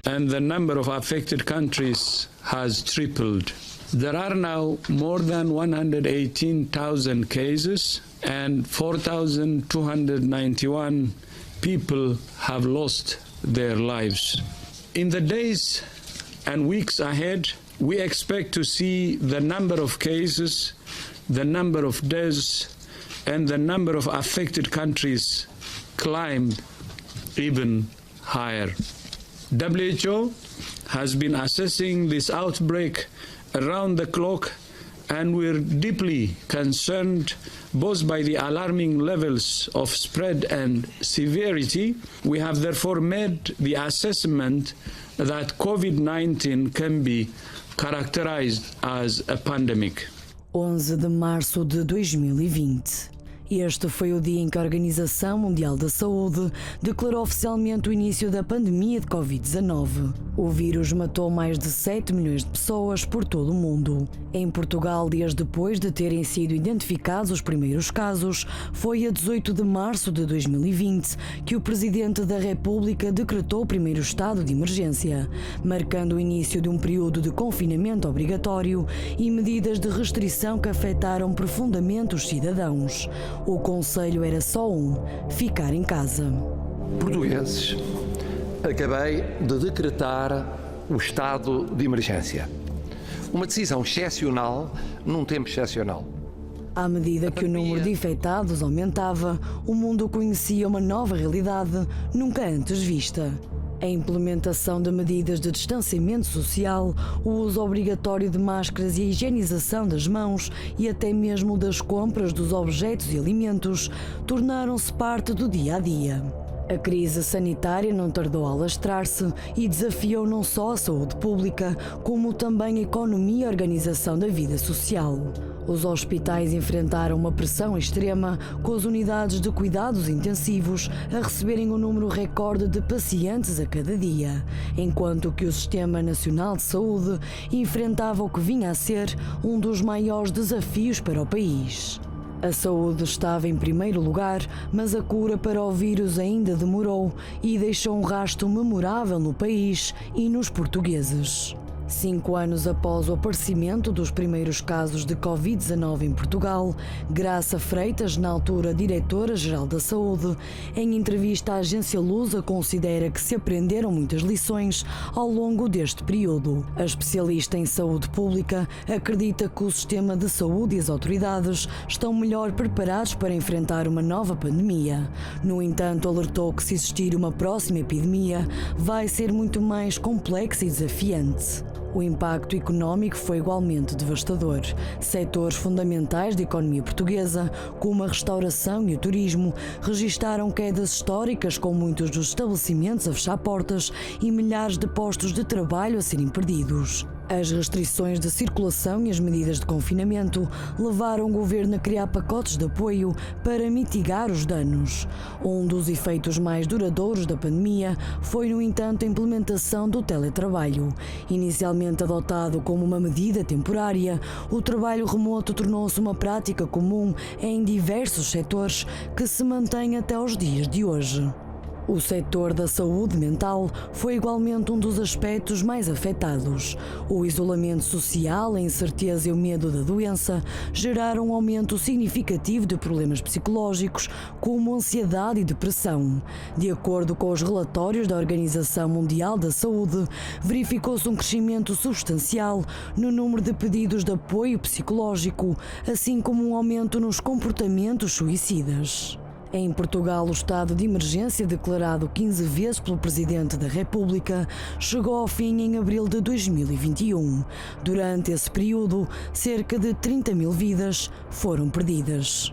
and the number of affected countries has tripled. There are now more than 118,000 cases and 4,291 people have lost their lives. In the days and weeks ahead, we expect to see the number of cases, the number of deaths, and the number of affected countries climb even higher. WHO has been assessing this outbreak around the clock, and we're deeply concerned both by the alarming levels of spread and severity. We have therefore made the assessment that COVID-19 can be characterized as a pandemic. 11 de março de 2020. Este foi o dia em que a Organização Mundial da Saúde declarou oficialmente o início da pandemia de Covid-19. O vírus matou mais de 7 milhões de pessoas por todo o mundo. Em Portugal, dias depois de terem sido identificados os primeiros casos, foi a 18 de março de 2020 que o Presidente da República decretou o primeiro estado de emergência, marcando o início de um período de confinamento obrigatório e medidas de restrição que afetaram profundamente os cidadãos. O conselho era só um: ficar em casa. Portugueses, acabei de decretar o estado de emergência. Uma decisão excepcional num tempo excepcional. À medida que o número de infectados aumentava, o mundo conhecia uma nova realidade nunca antes vista. A implementação de medidas de distanciamento social, o uso obrigatório de máscaras e a higienização das mãos e até mesmo das compras dos objetos e alimentos tornaram-se parte do dia a dia. A crise sanitária não tardou a alastrar-se e desafiou não só a saúde pública, como também a economia e a organização da vida social. Os hospitais enfrentaram uma pressão extrema, com as unidades de cuidados intensivos a receberem um número recorde de pacientes a cada dia, enquanto que o Sistema Nacional de Saúde enfrentava o que vinha a ser um dos maiores desafios para o país. A saúde estava em primeiro lugar, mas a cura para o vírus ainda demorou e deixou um rastro memorável no país e nos portugueses. 5 anos após o aparecimento dos primeiros casos de Covid-19 em Portugal, Graça Freitas, na altura Diretora-Geral da Saúde, em entrevista à agência Lusa, considera que se aprenderam muitas lições ao longo deste período. A especialista em saúde pública acredita que o sistema de saúde e as autoridades estão melhor preparados para enfrentar uma nova pandemia. No entanto, alertou que se existir uma próxima epidemia, vai ser muito mais complexa e desafiante. O impacto económico foi igualmente devastador. Setores fundamentais da economia portuguesa, como a restauração e o turismo, registaram quedas históricas, com muitos dos estabelecimentos a fechar portas e milhares de postos de trabalho a serem perdidos. As restrições de circulação e as medidas de confinamento levaram o governo a criar pacotes de apoio para mitigar os danos. Um dos efeitos mais duradouros da pandemia foi, no entanto, a implementação do teletrabalho. Inicialmente adotado como uma medida temporária, o trabalho remoto tornou-se uma prática comum em diversos setores que se mantém até aos dias de hoje. O setor da saúde mental foi igualmente um dos aspectos mais afetados. O isolamento social, a incerteza e o medo da doença geraram um aumento significativo de problemas psicológicos, como ansiedade e depressão. De acordo com os relatórios da Organização Mundial da Saúde, verificou-se um crescimento substancial no número de pedidos de apoio psicológico, assim como um aumento nos comportamentos suicidas. Em Portugal, o estado de emergência, declarado 15 vezes pelo Presidente da República, chegou ao fim em abril de 2021. Durante esse período, cerca de 30 mil vidas foram perdidas.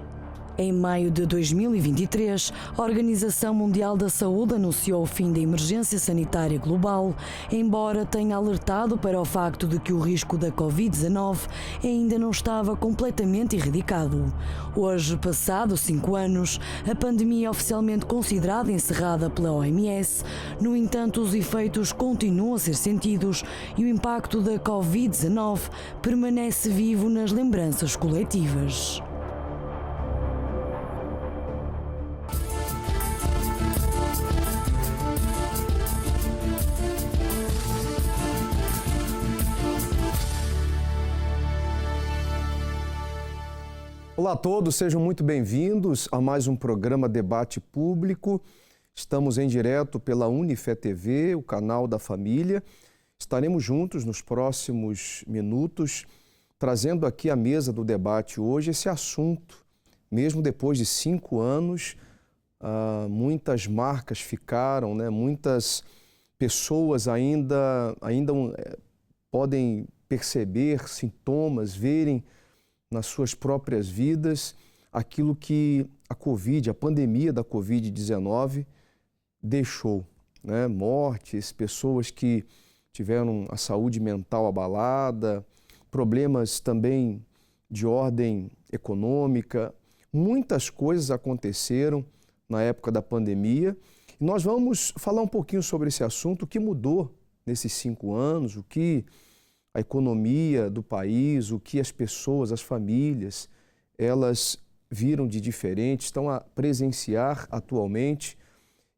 Em maio de 2023, a Organização Mundial da Saúde anunciou o fim da emergência sanitária global, embora tenha alertado para o facto de que o risco da Covid-19 ainda não estava completamente erradicado. Hoje, passados 5 anos, a pandemia é oficialmente considerada encerrada pela OMS. No entanto, os efeitos continuam a ser sentidos e o impacto da Covid-19 permanece vivo nas lembranças coletivas. Olá a todos, sejam muito bem-vindos a mais um programa Debate Público. Estamos em direto pela Unifé TV, o canal da família. Estaremos juntos nos próximos minutos, trazendo aqui à mesa do debate hoje esse assunto. Mesmo depois de 5 anos, muitas marcas ficaram, né? Muitas pessoas ainda podem perceber sintomas, verem nas suas próprias vidas aquilo que a pandemia da Covid-19 deixou, né? Mortes, pessoas que tiveram a saúde mental abalada, problemas também de ordem econômica. Muitas coisas aconteceram na época da pandemia. E nós vamos falar um pouquinho sobre esse assunto, o que mudou nesses 5 anos, o que a economia do país, o que as pessoas, as famílias, elas viram de diferente, estão a presenciar atualmente.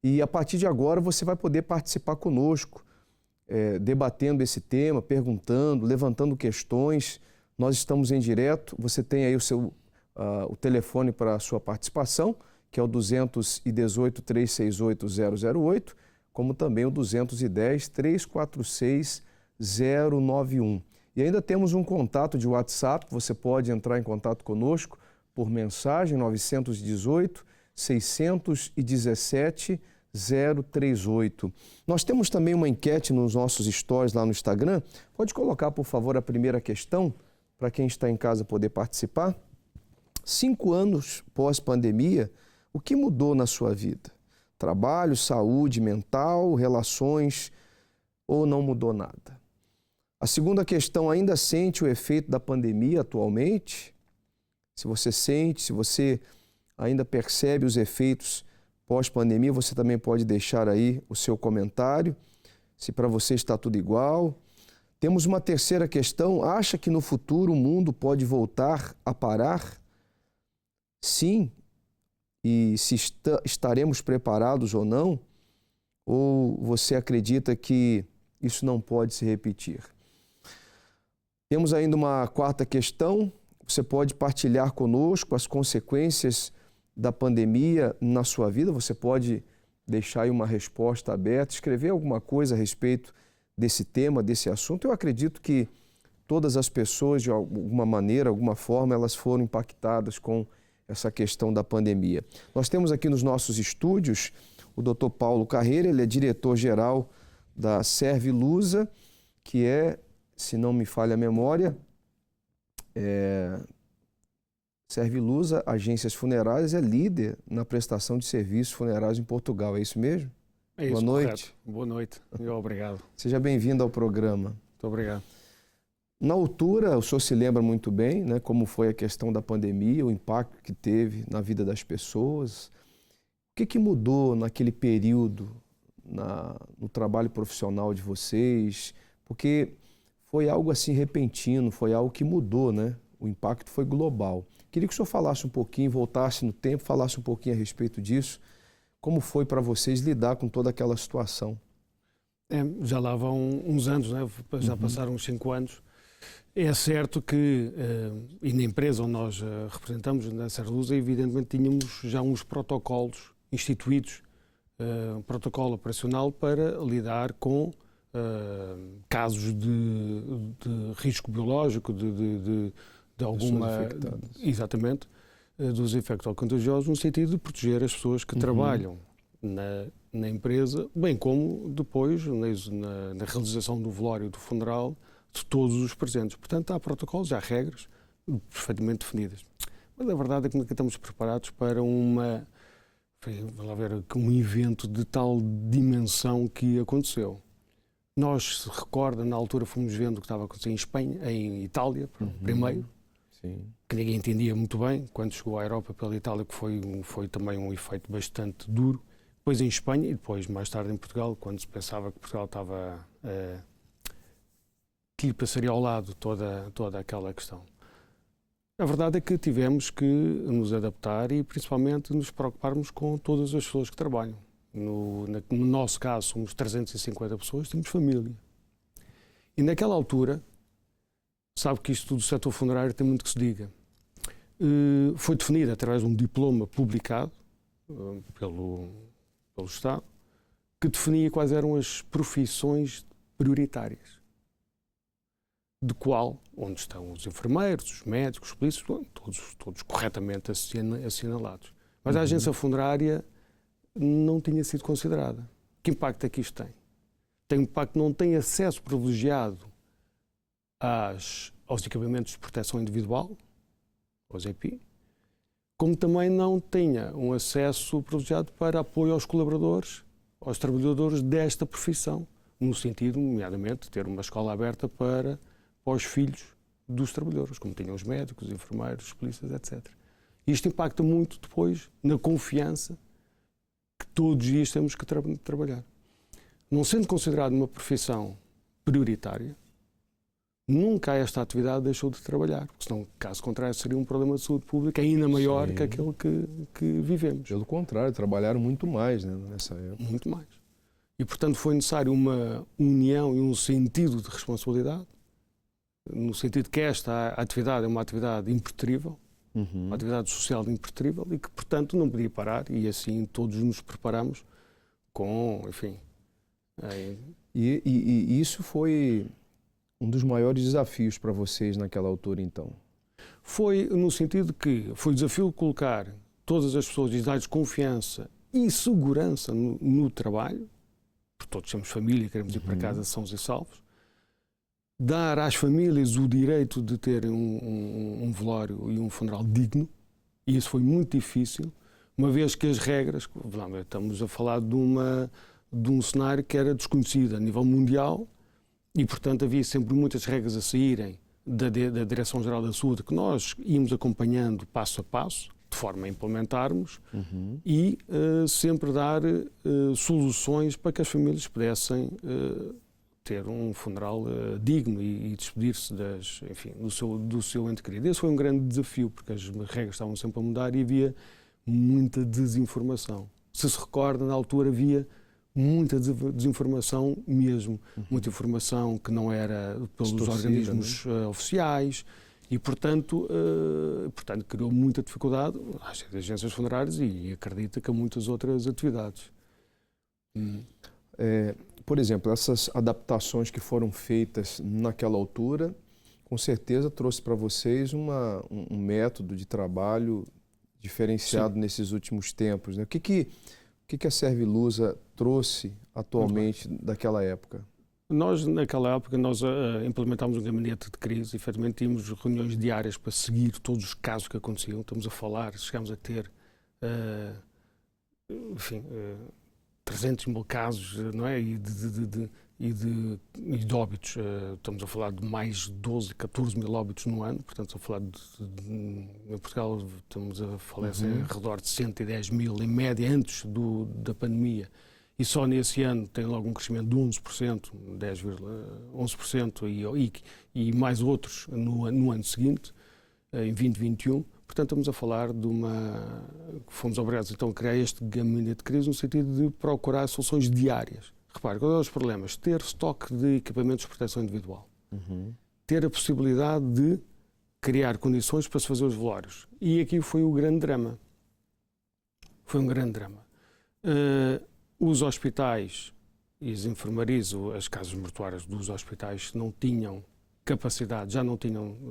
E a partir de agora você vai poder participar conosco, debatendo esse tema, perguntando, levantando questões. Nós estamos em direto, você tem aí o telefone para a sua participação, que é o 218-368-008, como também o 210-346-091. E ainda temos um contato de WhatsApp, você pode entrar em contato conosco por mensagem 918-617-038. Nós temos também uma enquete nos nossos stories lá no Instagram. Pode colocar, por favor, a primeira questão, para quem está em casa poder participar. 5 anos pós-pandemia, o que mudou na sua vida? Trabalho, saúde mental, relações ou não mudou nada? A segunda questão, ainda sente o efeito da pandemia atualmente? Se você sente, se você ainda percebe os efeitos pós-pandemia, você também pode deixar aí o seu comentário, se para você está tudo igual. Temos uma terceira questão, acha que no futuro o mundo pode voltar a parar? Sim, e se estaremos preparados ou não? Ou você acredita que isso não pode se repetir? Temos ainda uma quarta questão, você pode partilhar conosco as consequências da pandemia na sua vida, você pode deixar aí uma resposta aberta, escrever alguma coisa a respeito desse tema, desse assunto. Eu acredito que todas as pessoas, de alguma maneira, alguma forma, elas foram impactadas com essa questão da pandemia. Nós temos aqui nos nossos estúdios o Dr. Paulo Carreira, ele é diretor-geral da Servilusa, que é, se não me falha a memória, Servilusa Agências Funerárias é líder na prestação de serviços funerários em Portugal, é isso mesmo? É isso, boa noite. Correto. Boa noite e obrigado. Seja bem-vindo ao programa. Muito obrigado. Na altura, o senhor se lembra muito bem, né, como foi a questão da pandemia, o impacto que teve na vida das pessoas. O que mudou naquele período no trabalho profissional de vocês? Porque foi algo assim repentino, foi algo que mudou, né? O impacto foi global. Queria que o senhor falasse um pouquinho, voltasse no tempo, falasse um pouquinho a respeito disso. Como foi para vocês lidar com toda aquela situação? Já lá vão uns anos, né? Já passaram uns 5 anos. É certo que, e na empresa onde nós representamos, na Servilusa, evidentemente tínhamos já uns protocolos instituídos, um protocolo operacional para lidar com casos de risco biológico, de alguma... Exatamente, dos infectocontagiosos, no sentido de proteger as pessoas que trabalham na empresa, bem como depois na realização do velório e do funeral de todos os presentes. Portanto, há protocolos, há regras perfeitamente definidas. Mas a verdade é que nunca estamos preparados para um evento de tal dimensão que aconteceu. Nós, se recorda, na altura fomos vendo o que estava a acontecer em Espanha, em Itália, primeiro, que ninguém entendia muito bem, quando chegou à Europa pela Itália, que foi também um efeito bastante duro. Depois em Espanha e depois, mais tarde, em Portugal, quando se pensava que Portugal estava... que lhe passaria ao lado toda aquela questão. A verdade é que tivemos que nos adaptar e, principalmente, nos preocuparmos com todas as pessoas que trabalham. No nosso caso, somos 350 pessoas, temos família. E naquela altura, sabe que isto do setor funerário tem muito que se diga. foi definida através de um diploma publicado pelo Estado, que definia quais eram as profissões prioritárias, onde estão os enfermeiros, os médicos, os polícias, todos corretamente assinalados. Mas a agência funerária não tinha sido considerada. Que impacto é que isto tem? Tem um impacto que não tem acesso privilegiado aos equipamentos de proteção individual, aos EPI, como também não tenha um acesso privilegiado para apoio aos colaboradores, aos trabalhadores desta profissão, no sentido, nomeadamente, de ter uma escola aberta para os filhos dos trabalhadores, como tinham os médicos, os enfermeiros, os polícias, etc. Isto impacta muito depois na confiança que todos os dias temos que trabalhar. Não sendo considerado uma profissão prioritária, nunca esta atividade deixou de trabalhar, porque senão, caso contrário, seria um problema de saúde pública ainda maior que aquele que vivemos. Pelo contrário, trabalharam muito mais, né, nessa época. Muito mais. E, portanto, foi necessário uma união e um sentido de responsabilidade, no sentido que esta atividade é uma atividade impreterível, uma atividade social impreterível e que, portanto, não podia parar, e assim todos nos preparamos com, enfim... E isso foi um dos maiores desafios para vocês naquela altura, então? Foi no sentido que foi o desafio de colocar todas as pessoas e dar-lhes confiança e segurança no trabalho, porque todos temos família e queremos ir para casa sãos e salvos, dar às famílias o direito de terem um velório e um funeral digno, e isso foi muito difícil, uma vez que as regras, estamos a falar de um cenário que era desconhecido a nível mundial e, portanto, havia sempre muitas regras a saírem da Direção-Geral da Saúde que nós íamos acompanhando passo a passo, de forma a implementarmos e sempre dar soluções para que as famílias pudessem ter um funeral digno e despedir-se do seu ente querido. Esse foi um grande desafio, porque as regras estavam sempre a mudar e havia muita desinformação. Se recorda, na altura havia muita desinformação mesmo, muita informação que não era pelos organismos oficiais e, portanto, criou muita dificuldade às agências funerárias e acredita que a muitas outras atividades. Por exemplo, essas adaptações que foram feitas naquela altura, com certeza trouxe para vocês um método de trabalho diferenciado nesses últimos tempos, né? O que a Servilusa trouxe atualmente daquela época? Nós, naquela época, implementámos um gabinete de crise e, efetivamente, tínhamos reuniões diárias para seguir todos os casos que aconteciam. Estamos a falar, chegámos a ter, 300 mil casos, não é? E de óbitos. Estamos a falar de mais de 12, 14 mil óbitos no ano. Portanto, estamos a falar em Portugal, estamos a falar em redor de 110 mil em média antes da pandemia. E só nesse ano tem logo um crescimento de 11%, 10,11% e mais outros no ano seguinte, em 2021. Portanto, estamos a falar fomos obrigados então a criar este gabinete de crise no sentido de procurar soluções diárias. Repare, quais são os problemas? Ter estoque de equipamentos de proteção individual. Ter a possibilidade de criar condições para se fazer os velórios. E aqui foi o grande drama. Foi um grande drama. Os hospitais e as enfermarias, as casas mortuárias dos hospitais não tinham capacidade,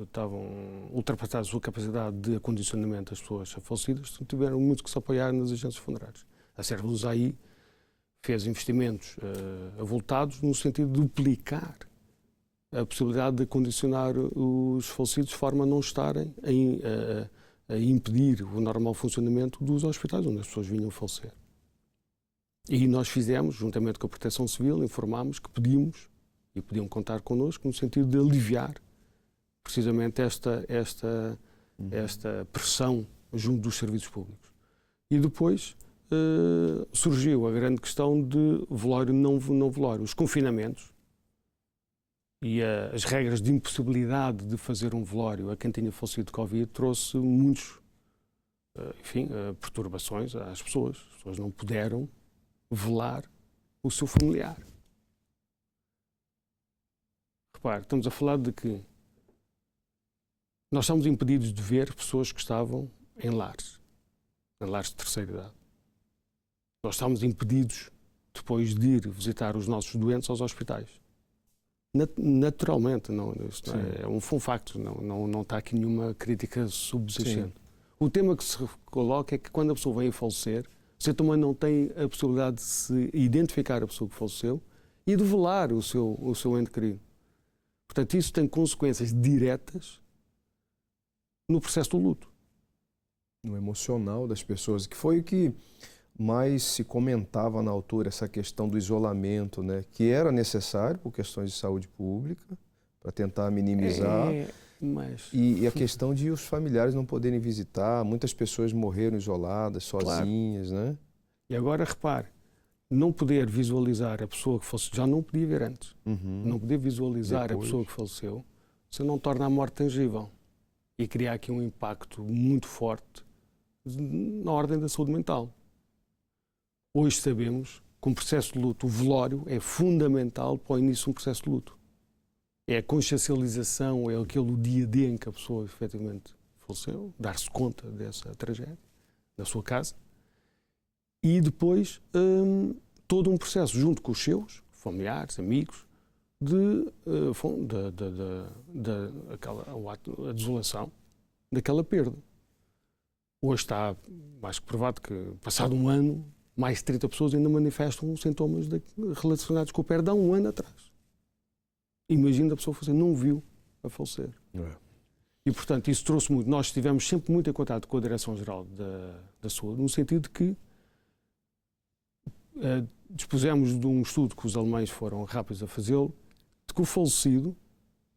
estavam ultrapassadas a sua capacidade de acondicionamento das pessoas falecidas, então tiveram muito que se apoiar nas agências funerárias. A Servilusa aí fez investimentos avultados no sentido de duplicar a possibilidade de acondicionar os falecidos de forma a não estarem a impedir o normal funcionamento dos hospitais onde as pessoas vinham falecer. E nós fizemos, juntamente com a Proteção Civil, informámos que pedimos e podiam contar connosco no sentido de aliviar precisamente esta pressão junto dos serviços públicos. E depois surgiu a grande questão de velório não velório. Os confinamentos e as regras de impossibilidade de fazer um velório a quem tinha falecido de Covid trouxe muitos, perturbações às pessoas. As pessoas não puderam velar o seu familiar. Repare, estamos a falar de que nós estamos impedidos de ver pessoas que estavam em lares de terceira idade. Nós estamos impedidos depois de ir visitar os nossos doentes aos hospitais. Naturalmente, isto é um facto, não está aqui nenhuma crítica subjacente. O tema que se coloca é que quando a pessoa vem a falecer, você também não tem a possibilidade de se identificar a pessoa que faleceu e de velar o seu ente querido. Portanto, isso tem consequências diretas no processo do luto. No emocional das pessoas, que foi o que mais se comentava na altura, essa questão do isolamento, né? Que era necessário por questões de saúde pública, para tentar minimizar. E a questão de os familiares não poderem visitar, muitas pessoas morreram isoladas, sozinhas, claro, né? E agora, repare, não poder visualizar a pessoa que faleceu, já não podia ver antes, não poder visualizar depois a pessoa que faleceu, você não torna a morte tangível e cria aqui um impacto muito forte na ordem da saúde mental. Hoje sabemos que um processo de luto, o velório, é fundamental para o início de um processo de luto. É a consciencialização, é aquele dia D em que a pessoa efetivamente faleceu, dar-se conta dessa tragédia na sua casa, e depois todo um processo junto com os seus familiares, amigos, a desolação daquela perda. Hoje está mais que provado que, passado um ano, mais de 30 pessoas ainda manifestam sintomas relacionados com a perda há um ano atrás. Imagina a pessoa fazer, não viu a falecer. E, portanto, isso trouxe muito. Nós estivemos sempre muito em contato com a Direção-Geral da Saúde, no sentido de que dispusemos de um estudo que os alemães foram rápidos a fazê-lo, de que o falecido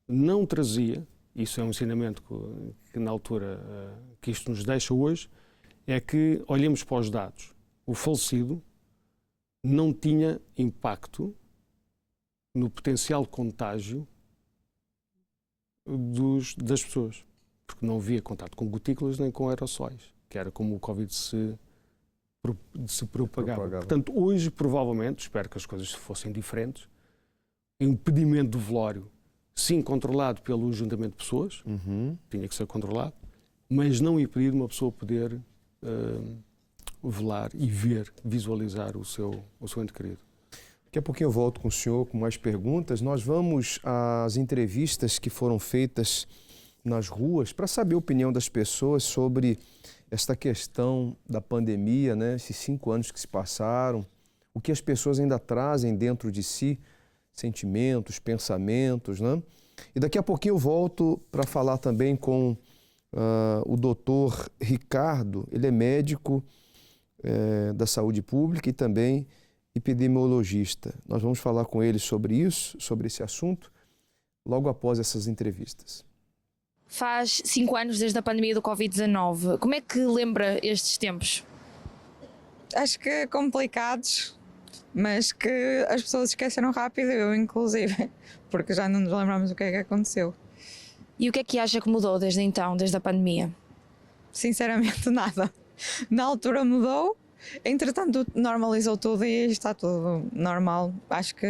não trazia, isso é um ensinamento que na altura que isto nos deixa hoje, é que olhemos para os dados. O falecido não tinha impacto no potencial contágio das pessoas, porque não havia contato com gotículas nem com aerossóis, que era como o Covid se propagava. Portanto, hoje, provavelmente, espero que as coisas fossem diferentes, o impedimento do velório, sim, controlado pelo ajuntamento de pessoas, tinha que ser controlado, mas não impedir uma pessoa poder velar e visualizar o seu ente querido. Daqui a pouquinho eu volto com o senhor com mais perguntas. Nós vamos às entrevistas que foram feitas nas ruas para saber a opinião das pessoas sobre esta questão da pandemia, né? Esses 5 anos que se passaram, o que as pessoas ainda trazem dentro de si, sentimentos, pensamentos, né? E daqui a pouquinho eu volto para falar também com o doutor Ricardo. Ele é médico da saúde pública e também epidemiologista. Nós vamos falar com ele sobre isso, sobre esse assunto, logo após essas entrevistas. Faz 5 anos desde a pandemia do Covid-19. Como é que lembra estes tempos? Acho que complicados, mas que as pessoas esqueceram rápido, eu inclusive, porque já não nos lembramos o que é que aconteceu. E o que é que acha que mudou desde então, desde a pandemia? Sinceramente, nada. Na altura mudou, entretanto normalizou tudo e está tudo normal. Acho que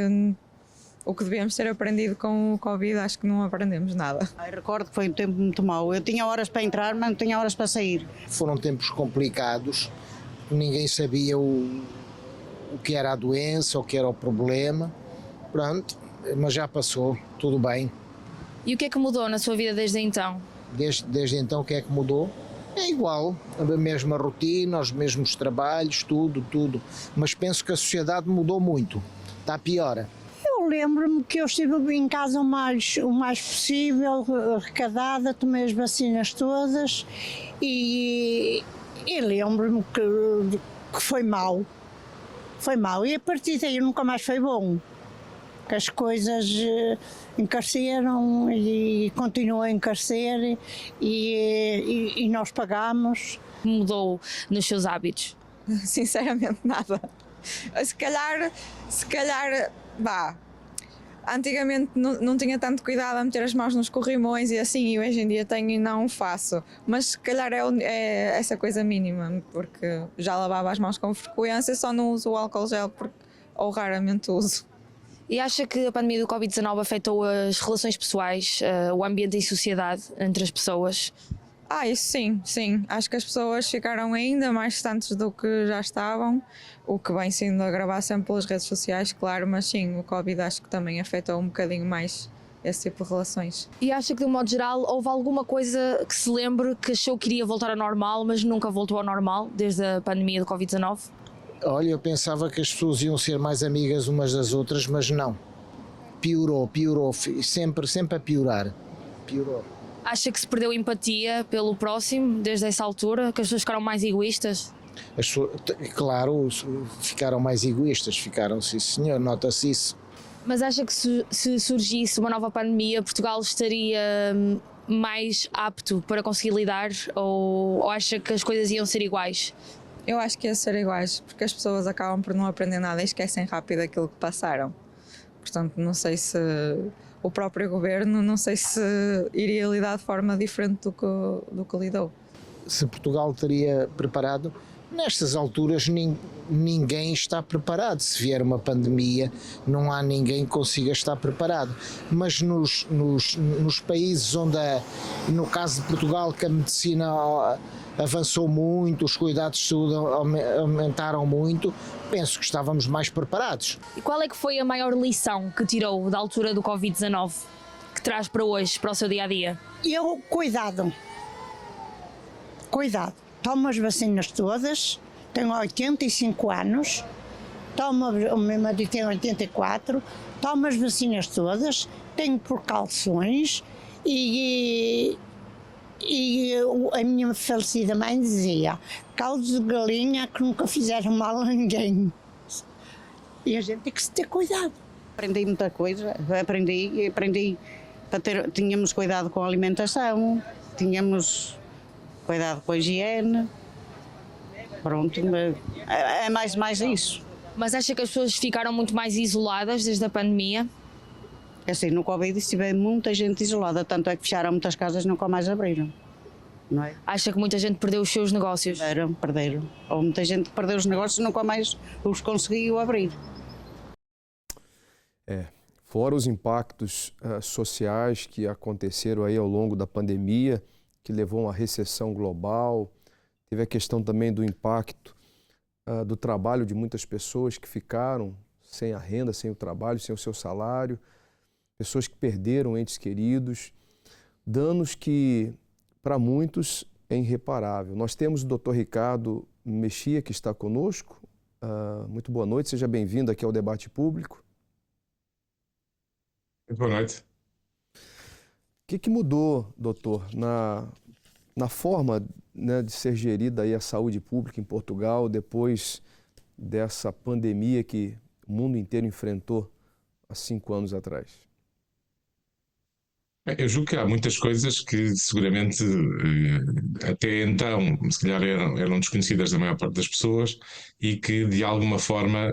o que devíamos ter aprendido com o Covid, acho que não aprendemos nada. Eu recordo que foi um tempo muito mau. Eu tinha horas para entrar, mas não tinha horas para sair. Foram tempos complicados, ninguém sabia o que era a doença, o que era o problema. Pronto, mas já passou, tudo bem. E o que é que mudou na sua vida desde então? Desde então, o que é que mudou? É igual, a mesma rotina, os mesmos trabalhos, tudo. Mas penso que a sociedade mudou muito, está pior. Eu lembro-me que eu estive em casa o mais possível, arrecadada, tomei as vacinas todas e lembro-me que foi mau. Foi mau e a partir daí nunca mais foi bom. Que as coisas encareceram e continuam a encarecer e nós pagamos. Mudou nos seus hábitos? Sinceramente nada. Se calhar, antigamente não tinha tanto cuidado a meter as mãos nos corrimões e assim, e hoje em dia tenho e não faço. Mas se calhar é essa coisa mínima, porque já lavava as mãos com frequência, só não uso o álcool gel ou raramente uso. E acha que a pandemia do Covid-19 afetou as relações pessoais, o ambiente e sociedade entre as pessoas? Isso sim. Acho que as pessoas ficaram ainda mais distantes do que já estavam, o que vem sendo a gravar sempre pelas redes sociais, claro, mas sim, o Covid acho que também afetou um bocadinho mais esse tipo de relações. E acha que, de um modo geral, houve alguma coisa que se lembre que achou que iria voltar ao normal, mas nunca voltou ao normal desde a pandemia do Covid-19? Olha, eu pensava que as pessoas iam ser mais amigas umas das outras, mas não. Piorou, sempre a piorar. Piorou. Acha que se perdeu empatia pelo próximo desde essa altura? Que as pessoas ficaram mais egoístas? As pessoas, claro, ficaram mais egoístas, sim senhor, nota-se isso. Mas acha que se surgisse uma nova pandemia, Portugal estaria mais apto para conseguir lidar, ou acha que as coisas iam ser iguais? Eu acho que ia ser iguais, porque as pessoas acabam por não aprender nada e esquecem rápido aquilo que passaram. Portanto, não sei se o próprio governo, não sei se iria lidar de forma diferente do que lidou. Se Portugal estaria preparado, nestas alturas ninguém está preparado. Se vier uma pandemia, não há ninguém que consiga estar preparado. Mas nos países onde, no caso de Portugal, que a medicina avançou muito, os cuidados de saúde aumentaram muito, penso que estávamos mais preparados. E qual é que foi a maior lição que tirou da altura do Covid-19, que traz para hoje, para o seu dia-a-dia? Cuidado. Tomo as vacinas todas, tenho 85 anos, o meu marido tem 84, tomo as vacinas todas, tenho precauções e a minha falecida mãe dizia: caldos de galinha que nunca fizeram mal a ninguém. E a gente tem que se ter cuidado. Aprendi muita coisa, aprendi tínhamos cuidado com a alimentação, tínhamos cuidado com a higiene, pronto, é mais isso. Mas acha que as pessoas ficaram muito mais isoladas desde a pandemia? Assim, no Covid estive muita gente isolada, tanto é que fecharam muitas casas e nunca mais abriram, não é? Acha que muita gente perdeu os seus negócios? Perderam. Ou muita gente que perdeu os negócios e nunca mais os conseguiu abrir. Fora os impactos sociais que aconteceram aí ao longo da pandemia, que levou a uma recessão global, teve a questão também do impacto do trabalho de muitas pessoas que ficaram sem a renda, sem o trabalho, sem o seu salário, pessoas que perderam entes queridos, danos que, para muitos, é irreparável. Nós temos o Dr. Ricardo Mexia, que está conosco. Muito boa noite, seja bem-vindo aqui ao Debate Público. Boa noite. O que mudou, doutor, na forma, né, de ser gerida aí a saúde pública em Portugal depois dessa pandemia que o mundo inteiro enfrentou há 5 anos atrás? Eu julgo que há muitas coisas que seguramente até então se calhar eram desconhecidas da maior parte das pessoas e que de alguma forma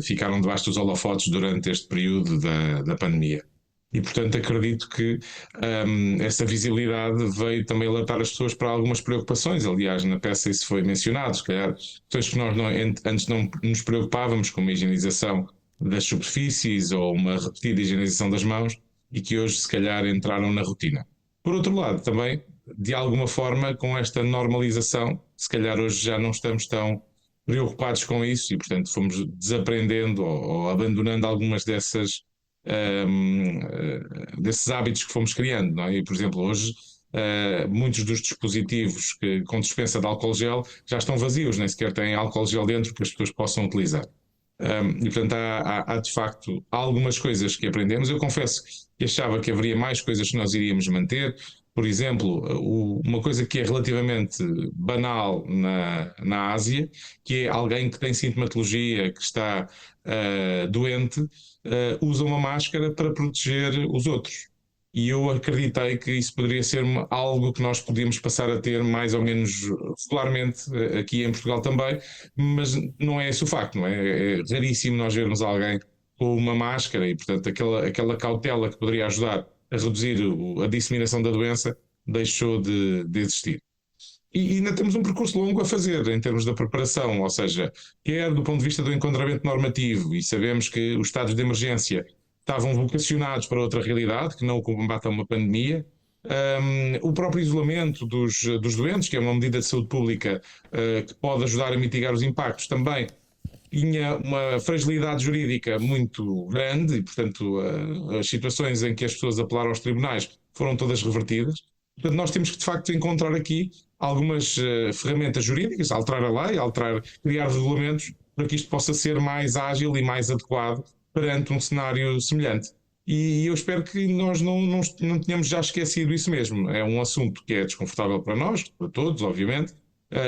ficaram debaixo dos holofotes durante este período da pandemia. E portanto acredito que essa visibilidade veio também alertar as pessoas para algumas preocupações. Aliás, na peça isso foi mencionado, se calhar questões que nós antes não nos preocupávamos, como a higienização das superfícies ou uma repetida higienização das mãos, e que hoje se calhar entraram na rotina. Por outro lado, também, de alguma forma, com esta normalização, se calhar hoje já não estamos tão preocupados com isso e, portanto, fomos desaprendendo ou abandonando algumas desses hábitos que fomos criando, não é? E, por exemplo, hoje muitos dos dispositivos com dispensa de álcool gel já estão vazios, nem sequer têm álcool gel dentro que as pessoas possam utilizar. E portanto há de facto algumas coisas que aprendemos. Eu confesso que achava que haveria mais coisas que nós iríamos manter. Por exemplo, uma coisa que é relativamente banal na Ásia, que é alguém que tem sintomatologia, que está doente, usa uma máscara para proteger os outros. E eu acreditei que isso poderia ser algo que nós podíamos passar a ter mais ou menos regularmente aqui em Portugal também, mas não é esse o facto, não é? É raríssimo nós vermos alguém com uma máscara e, portanto, aquela cautela que poderia ajudar a reduzir a disseminação da doença deixou de existir. E ainda temos um percurso longo a fazer em termos da preparação, ou seja, quer do ponto de vista do enquadramento normativo, e sabemos que os estados de emergência estavam vocacionados para outra realidade, que não o combate a uma pandemia. O próprio isolamento dos doentes, que é uma medida de saúde pública que pode ajudar a mitigar os impactos, também tinha uma fragilidade jurídica muito grande e, portanto, as situações em que as pessoas apelaram aos tribunais foram todas revertidas. Portanto, nós temos que, de facto, encontrar aqui algumas ferramentas jurídicas, alterar a lei, criar regulamentos para que isto possa ser mais ágil e mais adequado perante um cenário semelhante. E eu espero que nós não tenhamos já esquecido isso mesmo. É um assunto que é desconfortável para nós, para todos, obviamente,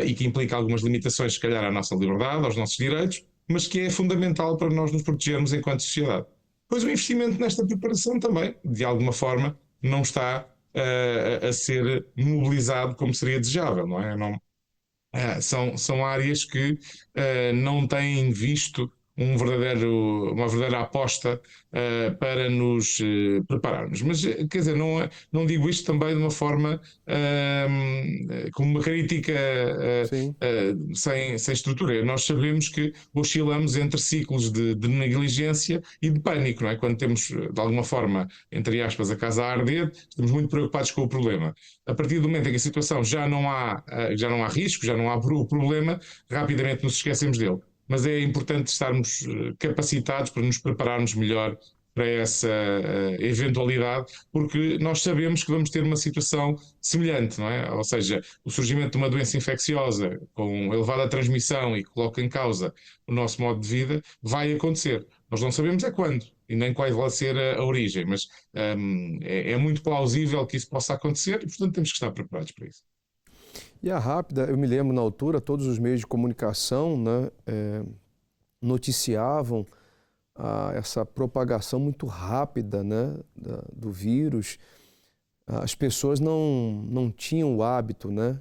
e que implica algumas limitações, se calhar, à nossa liberdade, aos nossos direitos, mas que é fundamental para nós nos protegermos enquanto sociedade. Pois o investimento nesta preparação também, de alguma forma, não está a ser mobilizado como seria desejável, não é? São áreas que não têm visto uma verdadeira aposta para nos prepararmos. Mas, quer dizer, não digo isto também de uma forma como uma crítica sem estrutura. Nós sabemos que oscilamos entre ciclos de negligência e de pânico, não é? Quando temos, de alguma forma, entre aspas, a casa a arder, estamos muito preocupados com o problema. A partir do momento em que a situação já não há risco, já não há problema, rapidamente nos esquecemos dele. Mas é importante estarmos capacitados para nos prepararmos melhor para essa eventualidade, porque nós sabemos que vamos ter uma situação semelhante, não é? Ou seja, o surgimento de uma doença infecciosa com elevada transmissão e que coloca em causa o nosso modo de vida vai acontecer. Nós não sabemos quando e nem qual vai ser a origem, mas é muito plausível que isso possa acontecer e, portanto, temos que estar preparados para isso. E a Rápida, eu me lembro na altura, todos os meios de comunicação, né, noticiavam essa propagação muito rápida, né, do vírus. As pessoas não tinham o hábito, né,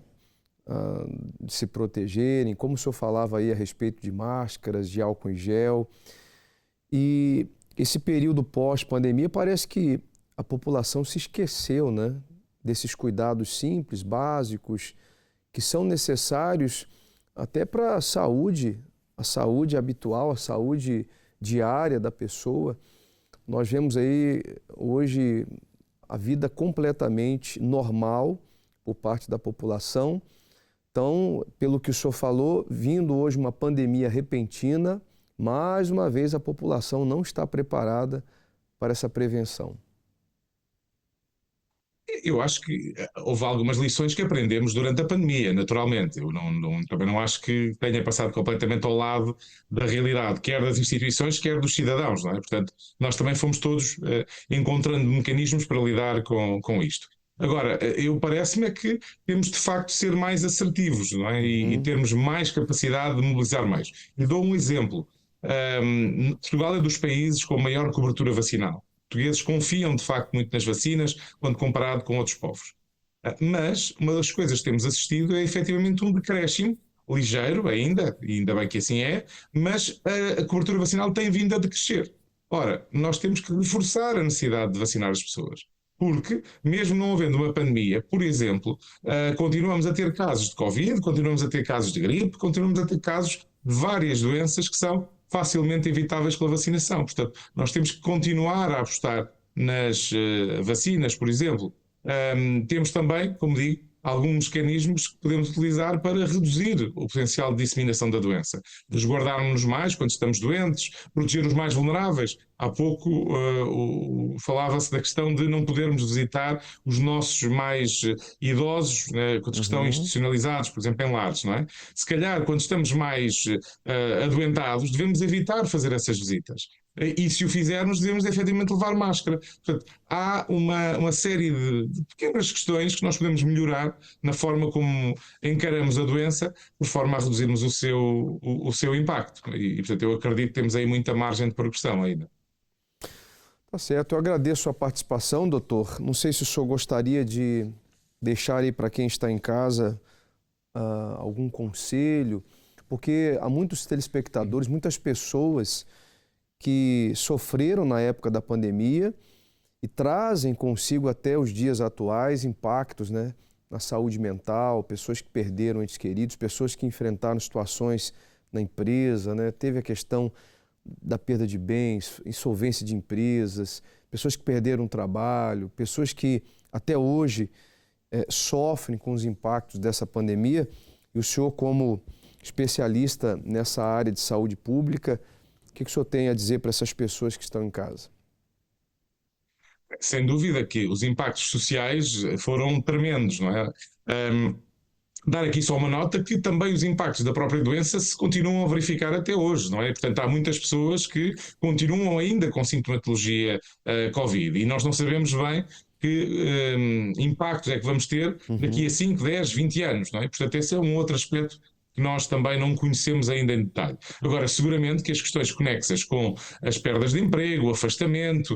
de se protegerem, como o senhor falava aí a respeito de máscaras, de álcool em gel. E esse período pós-pandemia parece que a população se esqueceu, né, desses cuidados simples, básicos, que são necessários até para a saúde habitual, a saúde diária da pessoa. Nós vemos aí hoje a vida completamente normal por parte da população. Então, pelo que o senhor falou, vindo hoje uma pandemia repentina, mais uma vez a população não está preparada para essa prevenção. Eu acho que houve algumas lições que aprendemos durante a pandemia, naturalmente. Eu também não acho que tenha passado completamente ao lado da realidade, quer das instituições, quer dos cidadãos, não é? Portanto, nós também fomos todos encontrando mecanismos para lidar com isto. Agora, parece-me que temos de facto de ser mais assertivos, não é? E termos mais capacidade de mobilizar mais. E dou um exemplo. Portugal é dos países com maior cobertura vacinal. Os portugueses confiam de facto muito nas vacinas quando comparado com outros povos. Mas uma das coisas que temos assistido é efetivamente um decréscimo, ligeiro ainda bem que assim é, mas a cobertura vacinal tem vindo a decrescer. Ora, nós temos que reforçar a necessidade de vacinar as pessoas. Porque, mesmo não havendo uma pandemia, por exemplo, continuamos a ter casos de Covid, continuamos a ter casos de gripe, continuamos a ter casos de várias doenças que são facilmente evitáveis pela vacinação. Portanto, nós temos que continuar a apostar nas vacinas, por exemplo. Temos também, como digo, alguns mecanismos que podemos utilizar para reduzir o potencial de disseminação da doença. Resguardarmos-nos mais quando estamos doentes, proteger os mais vulneráveis. Há pouco falava-se da questão de não podermos visitar os nossos mais idosos, né, quando estão institucionalizados, por exemplo, em lares, não é? Se calhar, quando estamos mais adoentados, devemos evitar fazer essas visitas. E se o fizermos, devemos efetivamente levar máscara. Portanto, há uma série de pequenas questões que nós podemos melhorar na forma como encaramos a doença, por forma a reduzirmos o seu impacto. E, portanto, eu acredito que temos aí muita margem de progressão ainda. Tá certo, eu agradeço a participação, doutor. Não sei se o senhor gostaria de deixar aí para quem está em casa algum conselho, porque há muitos telespectadores, muitas pessoas que sofreram na época da pandemia e trazem consigo até os dias atuais impactos, né, na saúde mental, pessoas que perderam entes queridos, pessoas que enfrentaram situações na empresa, né? Teve a questão da perda de bens, insolvência de empresas, pessoas que perderam o trabalho, pessoas que até hoje sofrem com os impactos dessa pandemia. E o senhor, como especialista nessa área de saúde pública, o que o senhor tem a dizer para essas pessoas que estão em casa? Sem dúvida que os impactos sociais foram tremendos, não é? Dar aqui só uma nota que também os impactos da própria doença se continuam a verificar até hoje, não é? Portanto, há muitas pessoas que continuam ainda com sintomatologia Covid e nós não sabemos bem que impactos é que vamos ter daqui a 5, 10, 20 anos, não é? Portanto, esse é um outro aspecto que nós também não conhecemos ainda em detalhe. Agora, seguramente que as questões conexas com as perdas de emprego, o afastamento,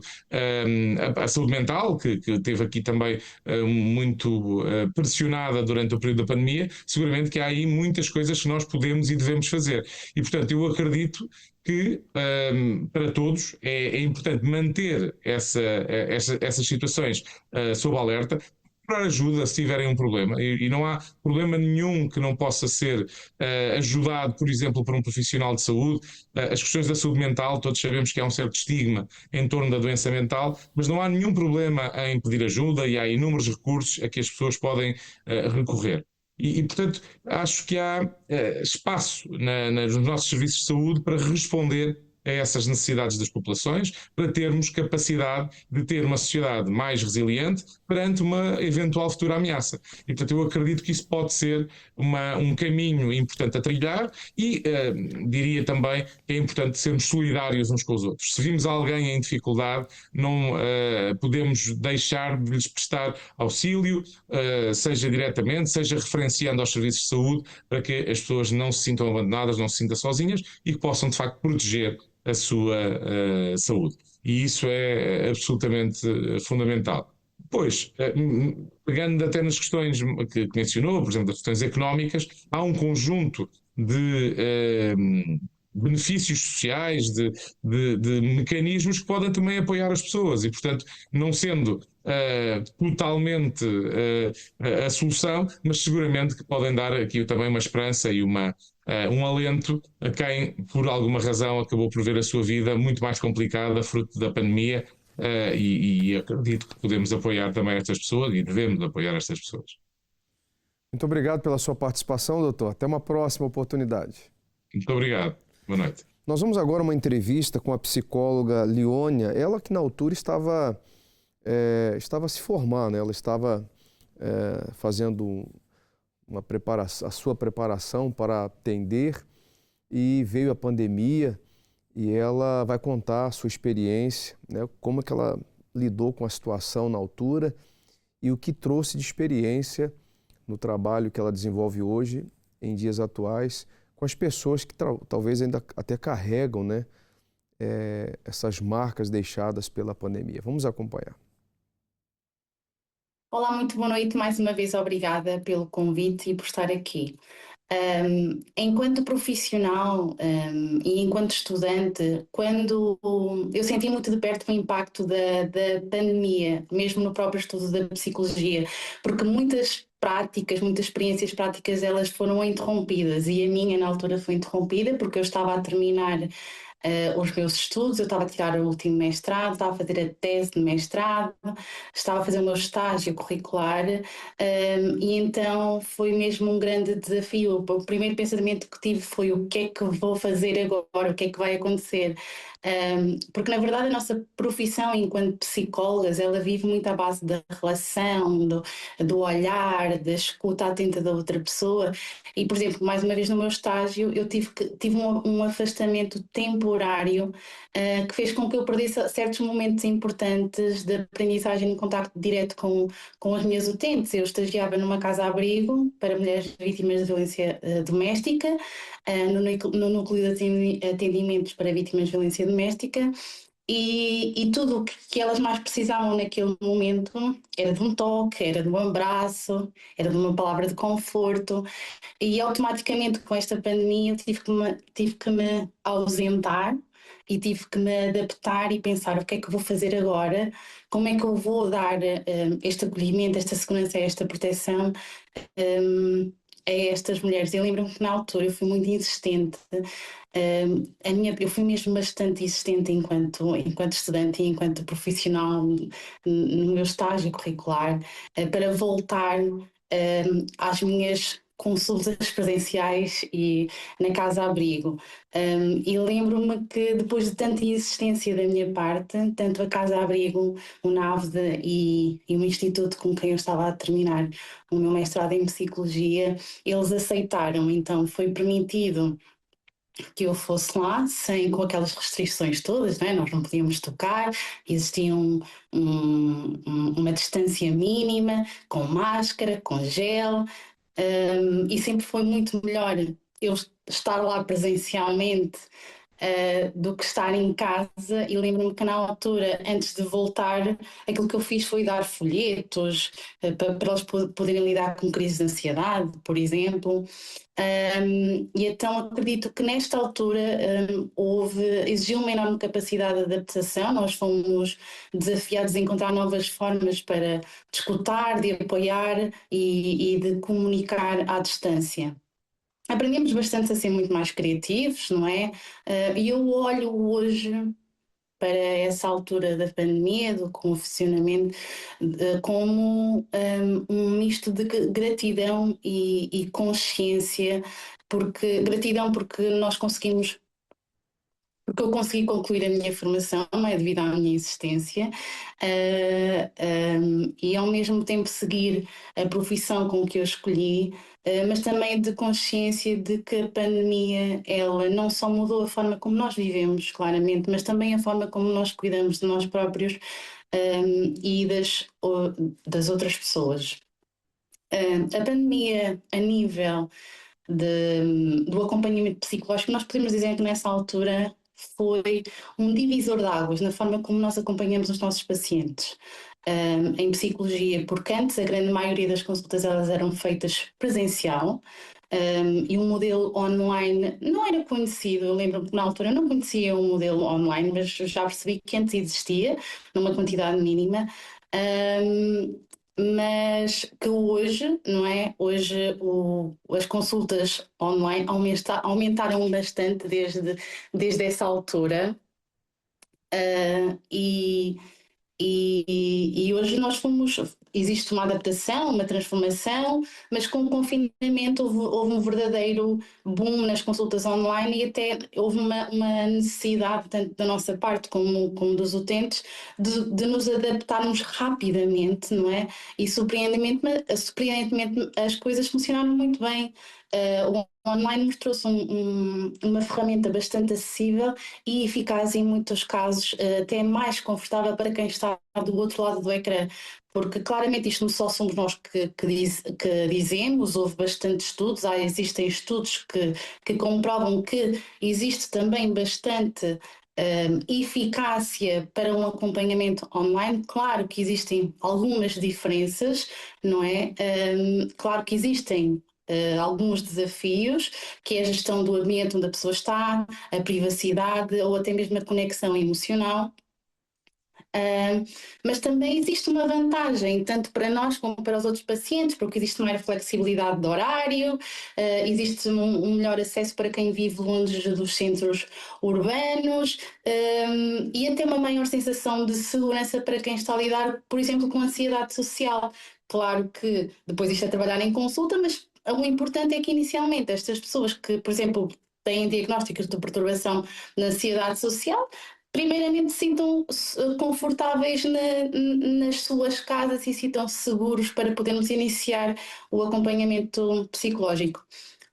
a saúde mental, que teve aqui também muito pressionada durante o período da pandemia, seguramente que há aí muitas coisas que nós podemos e devemos fazer. E, portanto, eu acredito que para todos é importante manter essas situações sob alerta, para ajuda se tiverem um problema, e não há problema nenhum que não possa ser ajudado, por exemplo, por um profissional de saúde. As questões da saúde mental, todos sabemos que há um certo estigma em torno da doença mental, mas não há nenhum problema em pedir ajuda e há inúmeros recursos a que as pessoas podem recorrer. Portanto, acho que há espaço nos nossos serviços de saúde para responder a essas necessidades das populações, para termos capacidade de ter uma sociedade mais resiliente perante uma eventual futura ameaça. E, portanto, eu acredito que isso pode ser um caminho importante a trilhar e diria também que é importante sermos solidários uns com os outros. Se vimos alguém em dificuldade, não podemos deixar de lhes prestar auxílio, seja diretamente, seja referenciando aos serviços de saúde, para que as pessoas não se sintam abandonadas, não se sintam sozinhas e que possam, de facto, proteger a sua saúde. E isso é absolutamente fundamental. Depois, pegando até nas questões que mencionou, por exemplo, das questões económicas, há um conjunto de benefícios sociais, de mecanismos que podem também apoiar as pessoas e, portanto, não sendo totalmente a solução, mas seguramente que podem dar aqui também uma esperança e um alento a quem, por alguma razão, acabou por ver a sua vida muito mais complicada, fruto da pandemia, e acredito que podemos apoiar também estas pessoas e devemos apoiar estas pessoas. Muito obrigado pela sua participação, doutor. Até uma próxima oportunidade. Muito obrigado. Boa noite. Nós vamos agora a uma entrevista com a psicóloga Leônia, ela que na altura estava se formando, né? Ela estava fazendo a sua preparação para atender e veio a pandemia e ela vai contar a sua experiência, né? Como é que ela lidou com a situação na altura e o que trouxe de experiência no trabalho que ela desenvolve hoje, em dias atuais, com as pessoas que talvez ainda até carregam, né, essas marcas deixadas pela pandemia. Vamos acompanhar. Olá, muito boa noite. Mais uma vez, obrigada pelo convite e por estar aqui. Enquanto profissional e enquanto estudante, quando eu senti muito de perto o impacto da pandemia, mesmo no próprio estudo da psicologia, porque muitas experiências práticas, elas foram interrompidas e a minha na altura foi interrompida porque eu estava a terminar os meus estudos, eu estava a tirar o último mestrado, estava a fazer a tese de mestrado, estava a fazer o meu estágio curricular e então foi mesmo um grande desafio. O primeiro pensamento que tive foi o que é que vou fazer agora, o que é que vai acontecer? Porque na verdade a nossa profissão enquanto psicólogas, ela vive muito à base da relação, do olhar, da escuta atenta da outra pessoa e, por exemplo, mais uma vez no meu estágio eu tive um afastamento temporário que fez com que eu perdesse certos momentos importantes de aprendizagem em contacto direto com as minhas utentes. Eu estagiava numa casa-abrigo para mulheres vítimas de violência doméstica, no núcleo de atendimentos para vítimas de violência doméstica e tudo o que elas mais precisavam naquele momento era de um toque, era de um abraço, era de uma palavra de conforto e automaticamente com esta pandemia eu tive que me ausentar e tive que me adaptar e pensar o que é que vou fazer agora, como é que eu vou dar este acolhimento, esta segurança, esta proteção a estas mulheres. Eu lembro-me que na altura eu fui muito insistente, eu fui mesmo bastante insistente enquanto estudante e enquanto profissional no meu estágio curricular, para voltar às minhas consultas presenciais e na casa-abrigo. E lembro-me que depois de tanta insistência da minha parte, tanto a casa-abrigo, o NAVDE e o instituto com quem eu estava a terminar o meu mestrado em Psicologia, eles aceitaram. Então foi permitido que eu fosse lá, com aquelas restrições todas, não é? Nós não podíamos tocar, existia uma distância mínima, com máscara, com gel, e sempre foi muito melhor eu estar lá presencialmente do que estar em casa. E lembro-me que na altura, antes de voltar, aquilo que eu fiz foi dar folhetos para eles poderem lidar com crises de ansiedade, por exemplo. E então acredito que nesta altura exigiu uma enorme capacidade de adaptação. Nós fomos desafiados a encontrar novas formas para de escutar, de apoiar e de comunicar à distância. Aprendemos bastante a ser muito mais criativos, não é? E eu olho hoje para essa altura da pandemia, do confinamento, como um misto de gratidão e consciência, gratidão porque porque eu consegui concluir a minha formação, não é, devido à minha insistência, e ao mesmo tempo seguir a profissão com que eu escolhi, mas também de consciência de que a pandemia, ela não só mudou a forma como nós vivemos, claramente, mas também a forma como nós cuidamos de nós próprios e das outras pessoas. A pandemia, a nível do acompanhamento psicológico, nós podemos dizer que nessa altura foi um divisor de águas na forma como nós acompanhamos os nossos pacientes em psicologia, porque antes a grande maioria das consultas elas eram feitas presencial, e um modelo online não era conhecido. Eu lembro-me que na altura eu não conhecia um modelo online, mas já percebi que antes existia, numa quantidade mínima. Mas que hoje, não é? Hoje as consultas online aumentaram bastante desde essa altura, e hoje existe uma adaptação, uma transformação, mas com o confinamento houve um verdadeiro boom nas consultas online e até houve uma necessidade, tanto da nossa parte como dos utentes, de nos adaptarmos rapidamente, não é? E surpreendentemente as coisas funcionaram muito bem. O online nos trouxe uma ferramenta bastante acessível e eficaz em muitos casos, até mais confortável para quem está do outro lado do ecrã, porque claramente isto não só somos nós que dizemos, houve bastantes estudos, existem estudos que comprovam que existe também bastante eficácia para um acompanhamento online. Claro que existem algumas diferenças, não é? Claro que existem alguns desafios, que é a gestão do ambiente onde a pessoa está, a privacidade ou até mesmo a conexão emocional. Mas também existe uma vantagem, tanto para nós como para os outros pacientes, porque existe maior flexibilidade de horário, existe um melhor acesso para quem vive longe dos centros urbanos, e até uma maior sensação de segurança para quem está a lidar, por exemplo, com ansiedade social. Claro que depois isto é trabalhar em consulta, mas o importante é que inicialmente estas pessoas que, por exemplo, têm diagnósticos de perturbação na ansiedade social, primeiramente se sintam confortáveis nas suas casas e se sintam seguros para podermos iniciar o acompanhamento psicológico.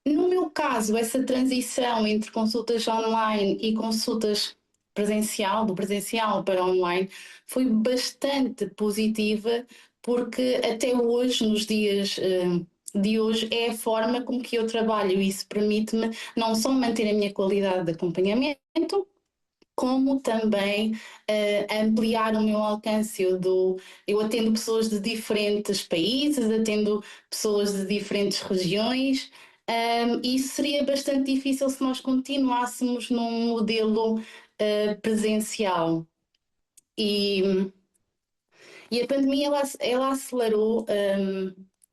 No meu caso, essa transição entre consultas online e consultas do presencial para online, foi bastante positiva, porque até hoje, nos dias de hoje, é a forma como que eu trabalho e isso permite-me não só manter a minha qualidade de acompanhamento, como também ampliar o meu alcance. Eu atendo pessoas de diferentes países, atendo pessoas de diferentes regiões, e isso seria bastante difícil se nós continuássemos num modelo presencial. E a pandemia ela acelerou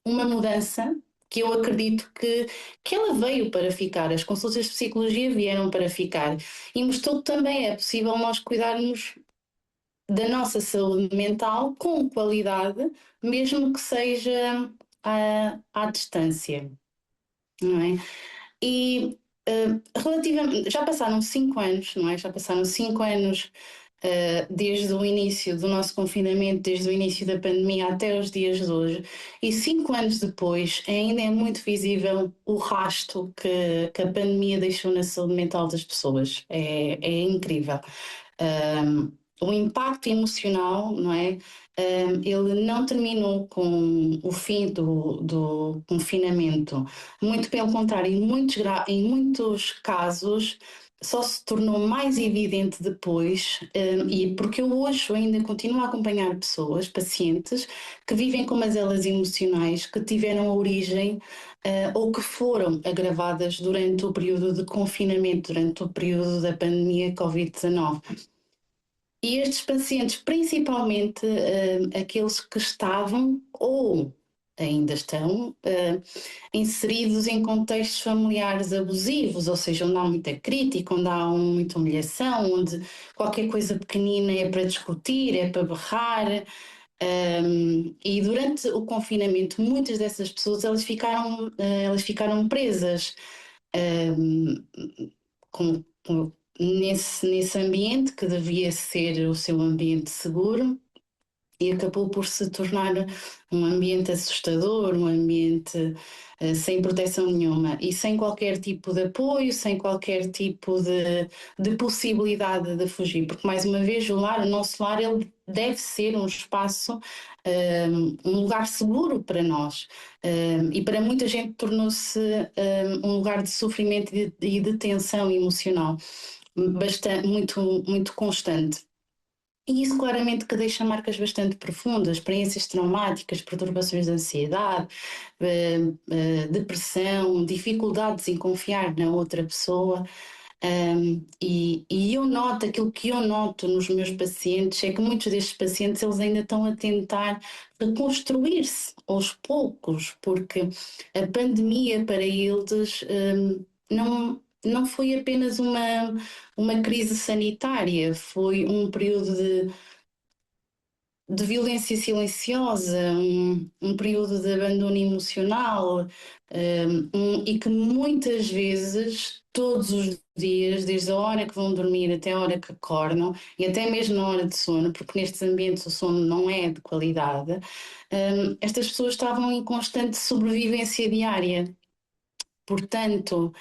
uma mudança que eu acredito que ela veio para ficar. As consultas de psicologia vieram para ficar e mostrou que também é possível nós cuidarmos da nossa saúde mental com qualidade, mesmo que seja à distância, não é? E relativamente, já passaram 5 anos, não é? Já passaram 5 anos desde o início do nosso confinamento, desde o início da pandemia até os dias de hoje, e 5 anos depois ainda é muito visível o rastro que a pandemia deixou na saúde mental das pessoas. É incrível. O impacto emocional, não é? Ele não terminou com o fim do confinamento. Muito pelo contrário, em muitos casos só se tornou mais evidente depois, e porque eu hoje ainda continuo a acompanhar pessoas, pacientes, que vivem com mazelas emocionais que tiveram origem ou que foram agravadas durante o período de confinamento, durante o período da pandemia Covid-19. E estes pacientes, principalmente aqueles que estavam ou ainda estão inseridos em contextos familiares abusivos, ou seja, onde há muita crítica, onde há muita humilhação, onde qualquer coisa pequenina é para discutir, é para berrar. E durante o confinamento, muitas dessas pessoas elas ficaram presas nesse ambiente que devia ser o seu ambiente seguro e acabou por se tornar um ambiente assustador, um ambiente sem proteção nenhuma e sem qualquer tipo de apoio, sem qualquer tipo de possibilidade de fugir, porque mais uma vez o nosso lar ele deve ser um espaço, um lugar seguro para nós, e para muita gente tornou-se um lugar de sofrimento e de tensão emocional muito constante. E isso claramente que deixa marcas bastante profundas, experiências traumáticas, perturbações de ansiedade, depressão, dificuldades em confiar na outra pessoa. E aquilo que eu noto nos meus pacientes é que muitos destes pacientes eles ainda estão a tentar reconstruir-se aos poucos, porque a pandemia para eles não foi apenas uma crise sanitária, foi um período de violência silenciosa, um período de abandono emocional, e que muitas vezes, todos os dias, desde a hora que vão dormir até a hora que acordam, e até mesmo na hora de sono, porque nestes ambientes o sono não é de qualidade, estas pessoas estavam em constante sobrevivência diária. Portanto,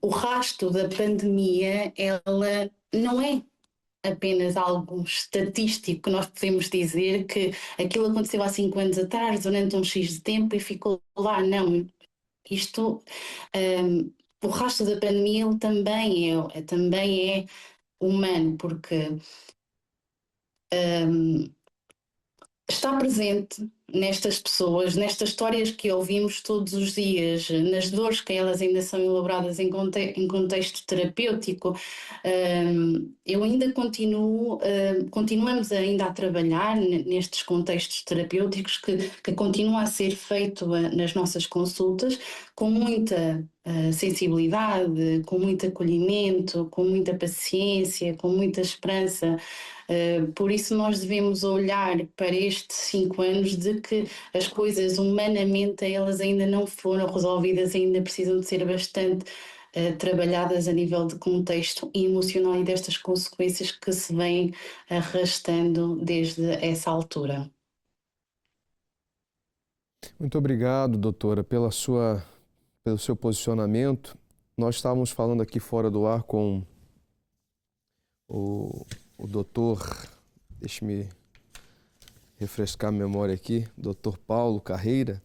o rastro da pandemia, ela não é apenas algo estatístico que nós podemos dizer que aquilo aconteceu há 5 anos atrás, durante um X de tempo e ficou lá. Não, o rastro da pandemia ele também é humano, porque está presente nestas pessoas, nestas histórias que ouvimos todos os dias, nas dores que elas ainda são elaboradas em contexto terapêutico. Eu ainda continuamos ainda a trabalhar nestes contextos terapêuticos que continua a ser feito nas nossas consultas com muita sensibilidade, com muito acolhimento, com muita paciência, com muita esperança. Por isso nós devemos olhar para estes 5 anos de que as coisas humanamente elas ainda não foram resolvidas, ainda precisam de ser bastante trabalhadas a nível de contexto emocional e destas consequências que se vêm arrastando desde essa altura. Muito obrigado, doutora, pelo seu posicionamento. Nós estávamos falando aqui fora do ar com o doutor, deixe-me refrescar a memória aqui, doutor Paulo Carreira.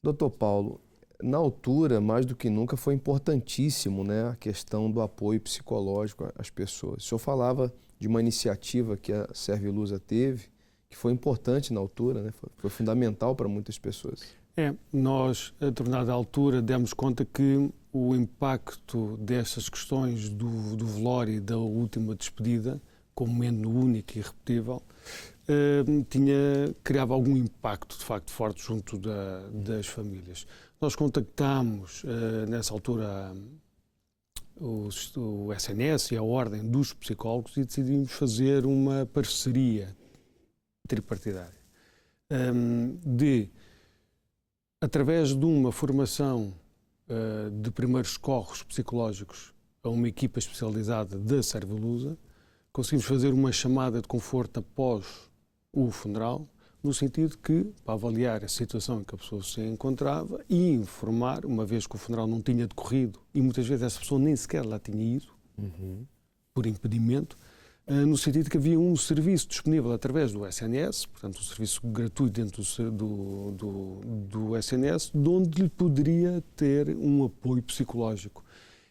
Doutor Paulo, na altura, mais do que nunca, foi importantíssimo, né, a questão do apoio psicológico às pessoas. O senhor falava de uma iniciativa que a Servilusa teve, que foi importante na altura, né, foi fundamental para muitas pessoas. Nós, a determinada altura, demos conta que o impacto destas questões do velório e da última despedida, como momento único e irrepetível, criava algum impacto, de facto, forte junto das famílias. Nós contactámos, nessa altura, o SNS e a Ordem dos Psicólogos e decidimos fazer uma parceria tripartidária através de uma formação de primeiros socorros psicológicos a uma equipa especializada da Servilusa, conseguimos fazer uma chamada de conforto após o funeral, no sentido que, para avaliar a situação em que a pessoa se encontrava e informar, uma vez que o funeral não tinha decorrido e muitas vezes essa pessoa nem sequer lá tinha ido, por impedimento, no sentido que havia um serviço disponível através do SNS, portanto um serviço gratuito dentro do SNS, de onde lhe poderia ter um apoio psicológico.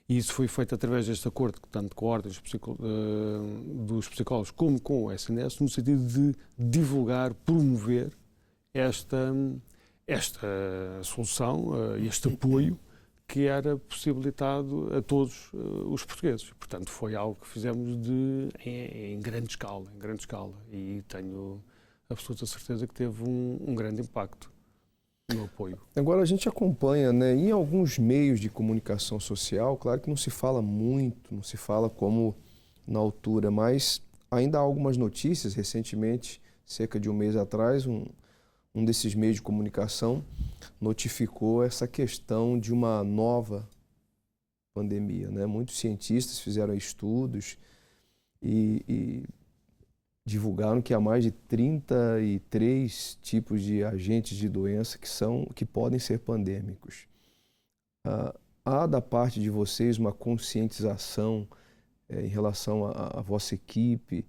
E isso foi feito através deste acordo, tanto com a Ordem dos Psicólogos como com o SNS, no sentido de divulgar, promover esta solução, este apoio que era possibilitado a todos os portugueses. Portanto, foi algo que fizemos em grande escala, e tenho absoluta certeza que teve um grande impacto no apoio. Agora, a gente acompanha, né, em alguns meios de comunicação social, claro que não se fala muito, não se fala como na altura, mas ainda há algumas notícias. Recentemente, cerca de um mês atrás, um desses meios de comunicação notificou essa questão de uma nova pandemia, né? Muitos cientistas fizeram estudos e divulgaram que há mais de 33 tipos de agentes de doença que podem ser pandêmicos. Há da parte de vocês uma conscientização em relação à vossa equipe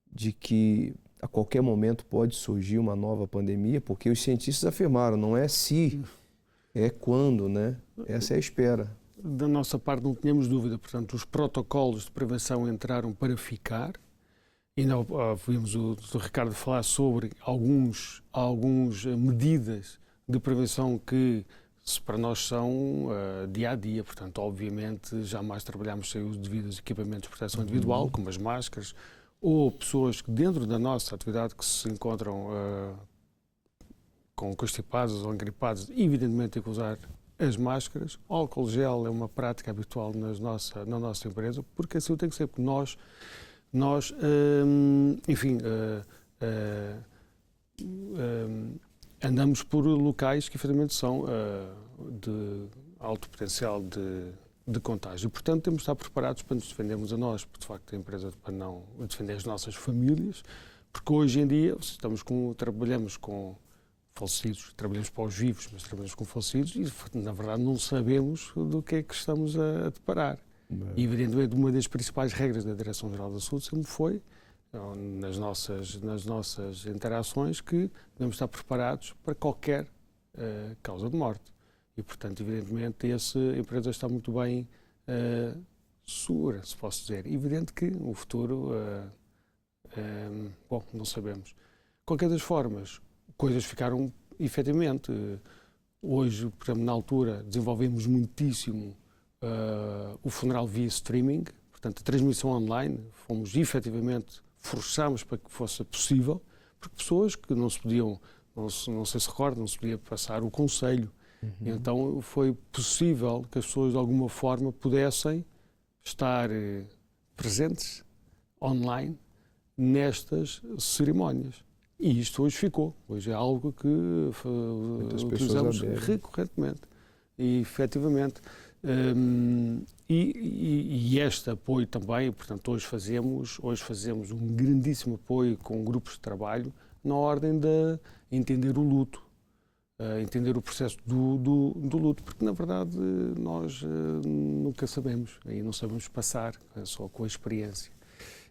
de que a qualquer momento pode surgir uma nova pandemia? Porque os cientistas afirmaram, não é se, é quando, né? Essa é a espera. Da nossa parte não tínhamos dúvida, portanto, os protocolos de prevenção entraram para ficar. E nós ouvimos o Dr. Ricardo falar sobre algumas medidas de prevenção que para nós são dia a dia. Portanto, obviamente, jamais trabalhamos sem os devidos equipamentos de proteção individual, como as máscaras, ou pessoas que dentro da nossa atividade que se encontram com constipadas ou engripadas, evidentemente tem que usar as máscaras. O álcool gel é uma prática habitual na nossa empresa, porque assim tem que ser, porque nós andamos por locais que efetivamente são de alto potencial de contágio. Portanto, temos de estar preparados para nos defendermos a nós, porque de facto a empresa para não defender as nossas famílias, porque hoje em dia trabalhamos com falecidos, trabalhamos para os vivos, mas trabalhamos com falecidos e na verdade não sabemos do que é que estamos a deparar. E evidentemente uma das principais regras da Direção-Geral da Saúde sempre foi, nas nossas interações, que devemos estar preparados para qualquer causa de morte. E, portanto, evidentemente, a empresa está muito bem segura, se posso dizer. Evidente que o futuro, não sabemos. De qualquer das formas, coisas ficaram, efetivamente, hoje, por exemplo, na altura, desenvolvemos muitíssimo o funeral via streaming, portanto, a transmissão online, forçámos para que fosse possível, porque pessoas que não se podiam, não sei se recordam, não se podia passar o conselho. Então foi possível que as pessoas de alguma forma pudessem estar presentes online nestas cerimónias. E isto hoje ficou. Hoje é algo que utilizamos recorrentemente. E efetivamente. E este apoio também, portanto, hoje fazemos um grandíssimo apoio com grupos de trabalho na ordem de entender o luto. Entender o processo do luto, porque na verdade nós nunca sabemos, e não sabemos passar, só com a experiência.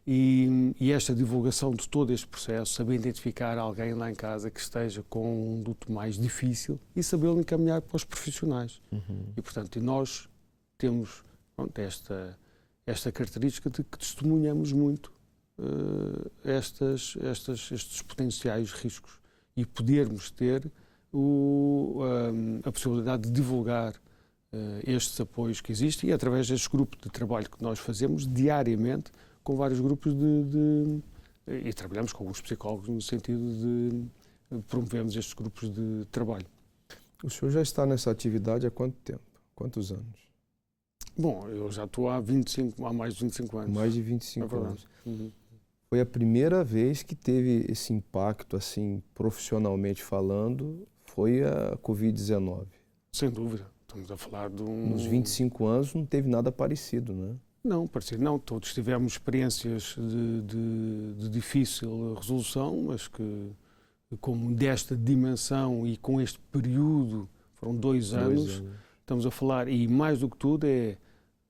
E esta divulgação de todo este processo, saber identificar alguém lá em casa que esteja com um luto mais difícil e sabê-lo encaminhar para os profissionais. E portanto, nós temos esta característica de que testemunhamos muito estes potenciais riscos e podermos ter a possibilidade de divulgar estes apoios que existem e através destes grupos de trabalho que nós fazemos diariamente com vários grupos e trabalhamos com alguns psicólogos no sentido de promovermos estes grupos de trabalho. O senhor já está nessa atividade há quanto tempo? Quantos anos? Bom, eu já estou há mais de 25 anos. Mais de 25 anos. Uhum. Foi a primeira vez que teve esse impacto, assim, profissionalmente falando, foi a Covid-19. Sem dúvida. Estamos a falar de Nos 25 anos não teve nada parecido, não é? Não, parecido não. Todos tivemos experiências de difícil resolução, mas que, como desta dimensão e com este período, foram 2 anos, estamos a falar, e mais do que tudo é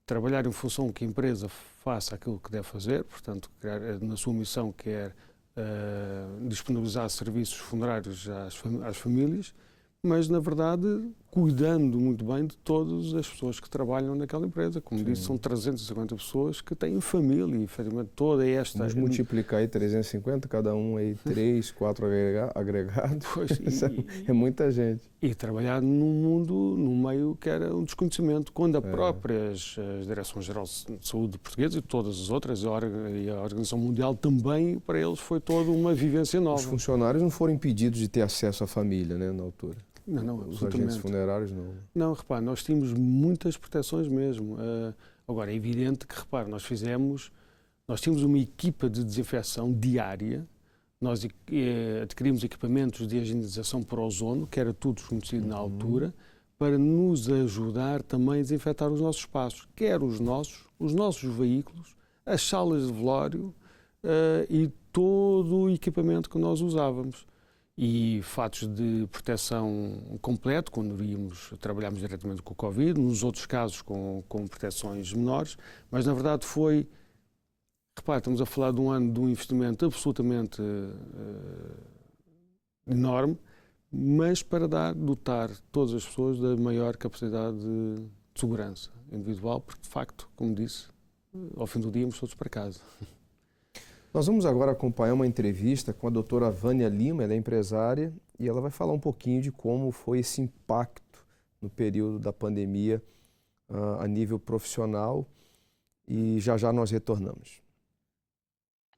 trabalhar em função que a empresa faça aquilo que deve fazer, portanto, na sua missão quer disponibilizar serviços funerários às famílias, mas, na verdade, cuidando muito bem de todas as pessoas que trabalham naquela empresa. Como disse, são 350 pessoas que têm família e, efetivamente, toda esta... Vamos multiplicar aí 350, cada um aí 3, 4 agregados. Pois, é muita gente. E trabalhar num mundo, num meio que era um desconhecimento, quando a próprias Direção-Geral de Saúde Portuguesa e todas as outras, e a Organização Mundial também, para eles foi toda uma vivência nova. Os funcionários não foram impedidos de ter acesso à família, né, na altura? Não, os agentes funerários não. Não, repare, nós tínhamos muitas proteções mesmo. Agora, é evidente que, repare, nós tínhamos uma equipa de desinfecção diária, nós adquirimos equipamentos de higienização por ozono, que era tudo desconhecido na altura, para nos ajudar também a desinfetar os nossos espaços, quer os nossos veículos, as salas de velório e todo o equipamento que nós usávamos. E fatos de proteção completo, quando trabalhámos diretamente com o Covid, nos outros casos com proteções menores, mas na verdade repare, estamos a falar de um ano de um investimento absolutamente enorme, mas para dotar todas as pessoas da maior capacidade de segurança individual, porque de facto, como disse, ao fim do dia íamos todos para casa. Nós vamos agora acompanhar uma entrevista com a doutora Vânia Lima, ela é empresária, e ela vai falar um pouquinho de como foi esse impacto no período da pandemia a nível profissional, e já nós retornamos.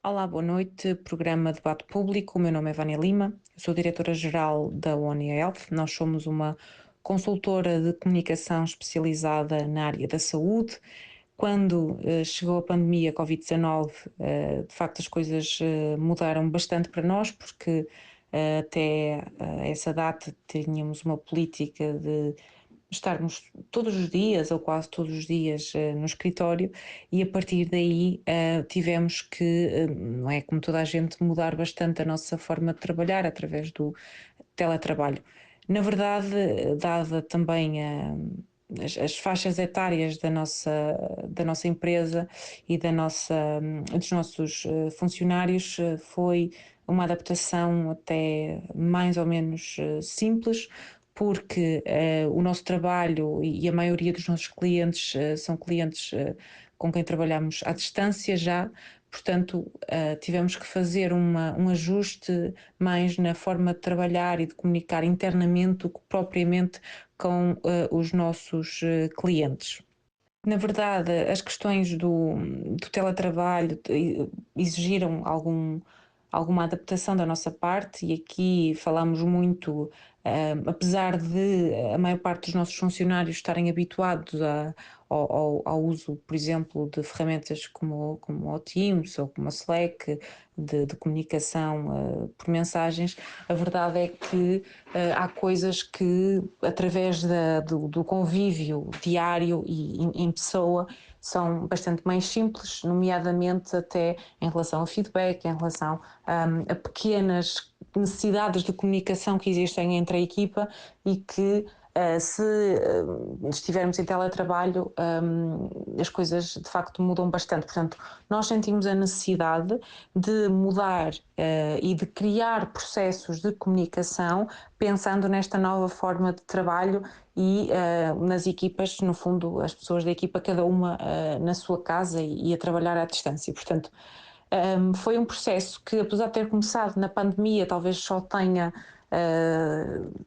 Olá, boa noite, programa Debate Público, o meu nome é Vânia Lima, eu sou diretora-geral da One Health, nós somos uma consultora de comunicação especializada na área da saúde. Quando chegou a pandemia Covid-19, de facto as coisas mudaram bastante para nós, porque até essa data tínhamos uma política de estarmos todos os dias, ou quase todos os dias, no escritório, e a partir daí tivemos que, não é como toda a gente, mudar bastante a nossa forma de trabalhar através do teletrabalho. Na verdade, dada também as faixas etárias da nossa empresa e dos nossos funcionários, foi uma adaptação até mais ou menos simples, porque o nosso trabalho e a maioria dos nossos clientes são clientes com quem trabalhamos à distância já, portanto tivemos que fazer um ajuste mais na forma de trabalhar e de comunicar internamente do que propriamente com os nossos clientes. Na verdade, as questões do teletrabalho exigiram alguma adaptação da nossa parte, e aqui falamos muito, apesar de a maior parte dos nossos funcionários estarem habituados ao uso, por exemplo, de ferramentas como o Teams ou como a Slack, de comunicação por mensagens, a verdade é que há coisas que, através do convívio diário e em pessoa, são bastante mais simples, nomeadamente até em relação ao feedback, em relação a pequenas necessidades de comunicação que existem entre a equipa e que, se estivermos em teletrabalho, as coisas de facto mudam bastante. Portanto, nós sentimos a necessidade de mudar e de criar processos de comunicação pensando nesta nova forma de trabalho e nas equipas, no fundo, as pessoas da equipa, cada uma na sua casa e a trabalhar à distância. Portanto, foi um processo que, apesar de ter começado na pandemia, talvez só tenha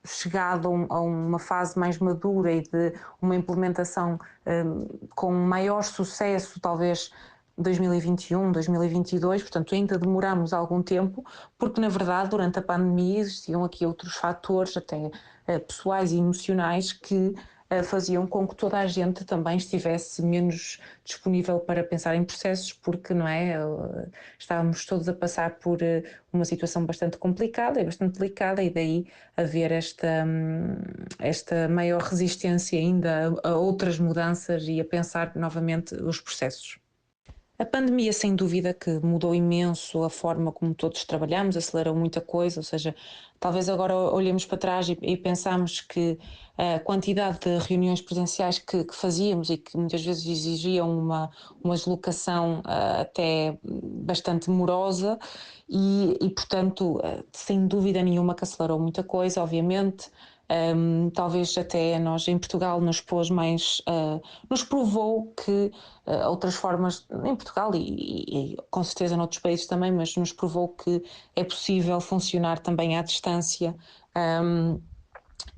chegado a uma fase mais madura e de uma implementação com maior sucesso, talvez 2021, 2022, portanto ainda demoramos algum tempo, porque na verdade durante a pandemia existiam aqui outros fatores, até pessoais e emocionais, que faziam com que toda a gente também estivesse menos disponível para pensar em processos, porque não é, estávamos todos a passar por uma situação bastante complicada e bastante delicada, e daí haver esta maior resistência ainda a outras mudanças e a pensar novamente os processos. A pandemia, sem dúvida, que mudou imenso a forma como todos trabalhamos, acelerou muita coisa, ou seja, talvez agora olhemos para trás e pensamos que a quantidade de reuniões presenciais que fazíamos e que muitas vezes exigiam uma deslocação até bastante morosa e, portanto, sem dúvida nenhuma que acelerou muita coisa, obviamente. Talvez até nós em Portugal nos pôs mais, nos provou que outras formas, em Portugal e com certeza noutros países também, mas nos provou que é possível funcionar também à distância,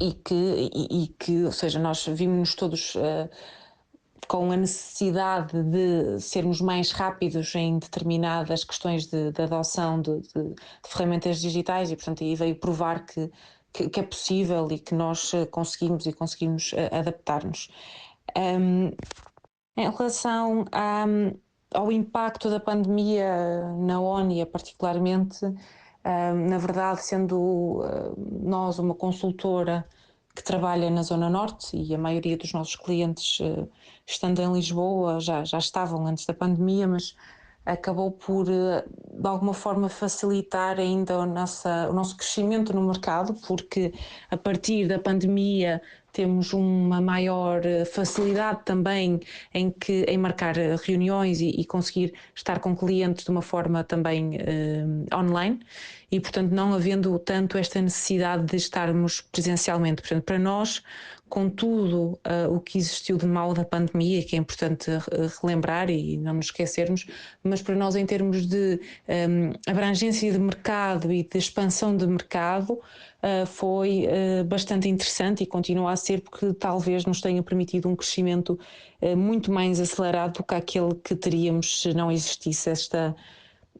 e que, ou seja, nós vimos-nos todos com a necessidade de sermos mais rápidos em determinadas questões de adoção de ferramentas digitais, e portanto aí veio provar que é possível e que nós conseguimos adaptar-nos. Em relação ao impacto da pandemia na ONIA particularmente, na verdade, sendo nós uma consultora que trabalha na Zona Norte e a maioria dos nossos clientes, estando em Lisboa, já estavam antes da pandemia, mas acabou por, de alguma forma, facilitar ainda o nosso crescimento no mercado, porque a partir da pandemia temos uma maior facilidade também em marcar reuniões e conseguir estar com clientes de uma forma também online e, portanto, não havendo tanto esta necessidade de estarmos presencialmente. Portanto, para nós, com tudo o que existiu de mal da pandemia, que é importante relembrar e não nos esquecermos, mas para nós em termos de abrangência de mercado e de expansão de mercado, foi bastante interessante e continua a ser, porque talvez nos tenha permitido um crescimento muito mais acelerado do que aquele que teríamos se não existisse esta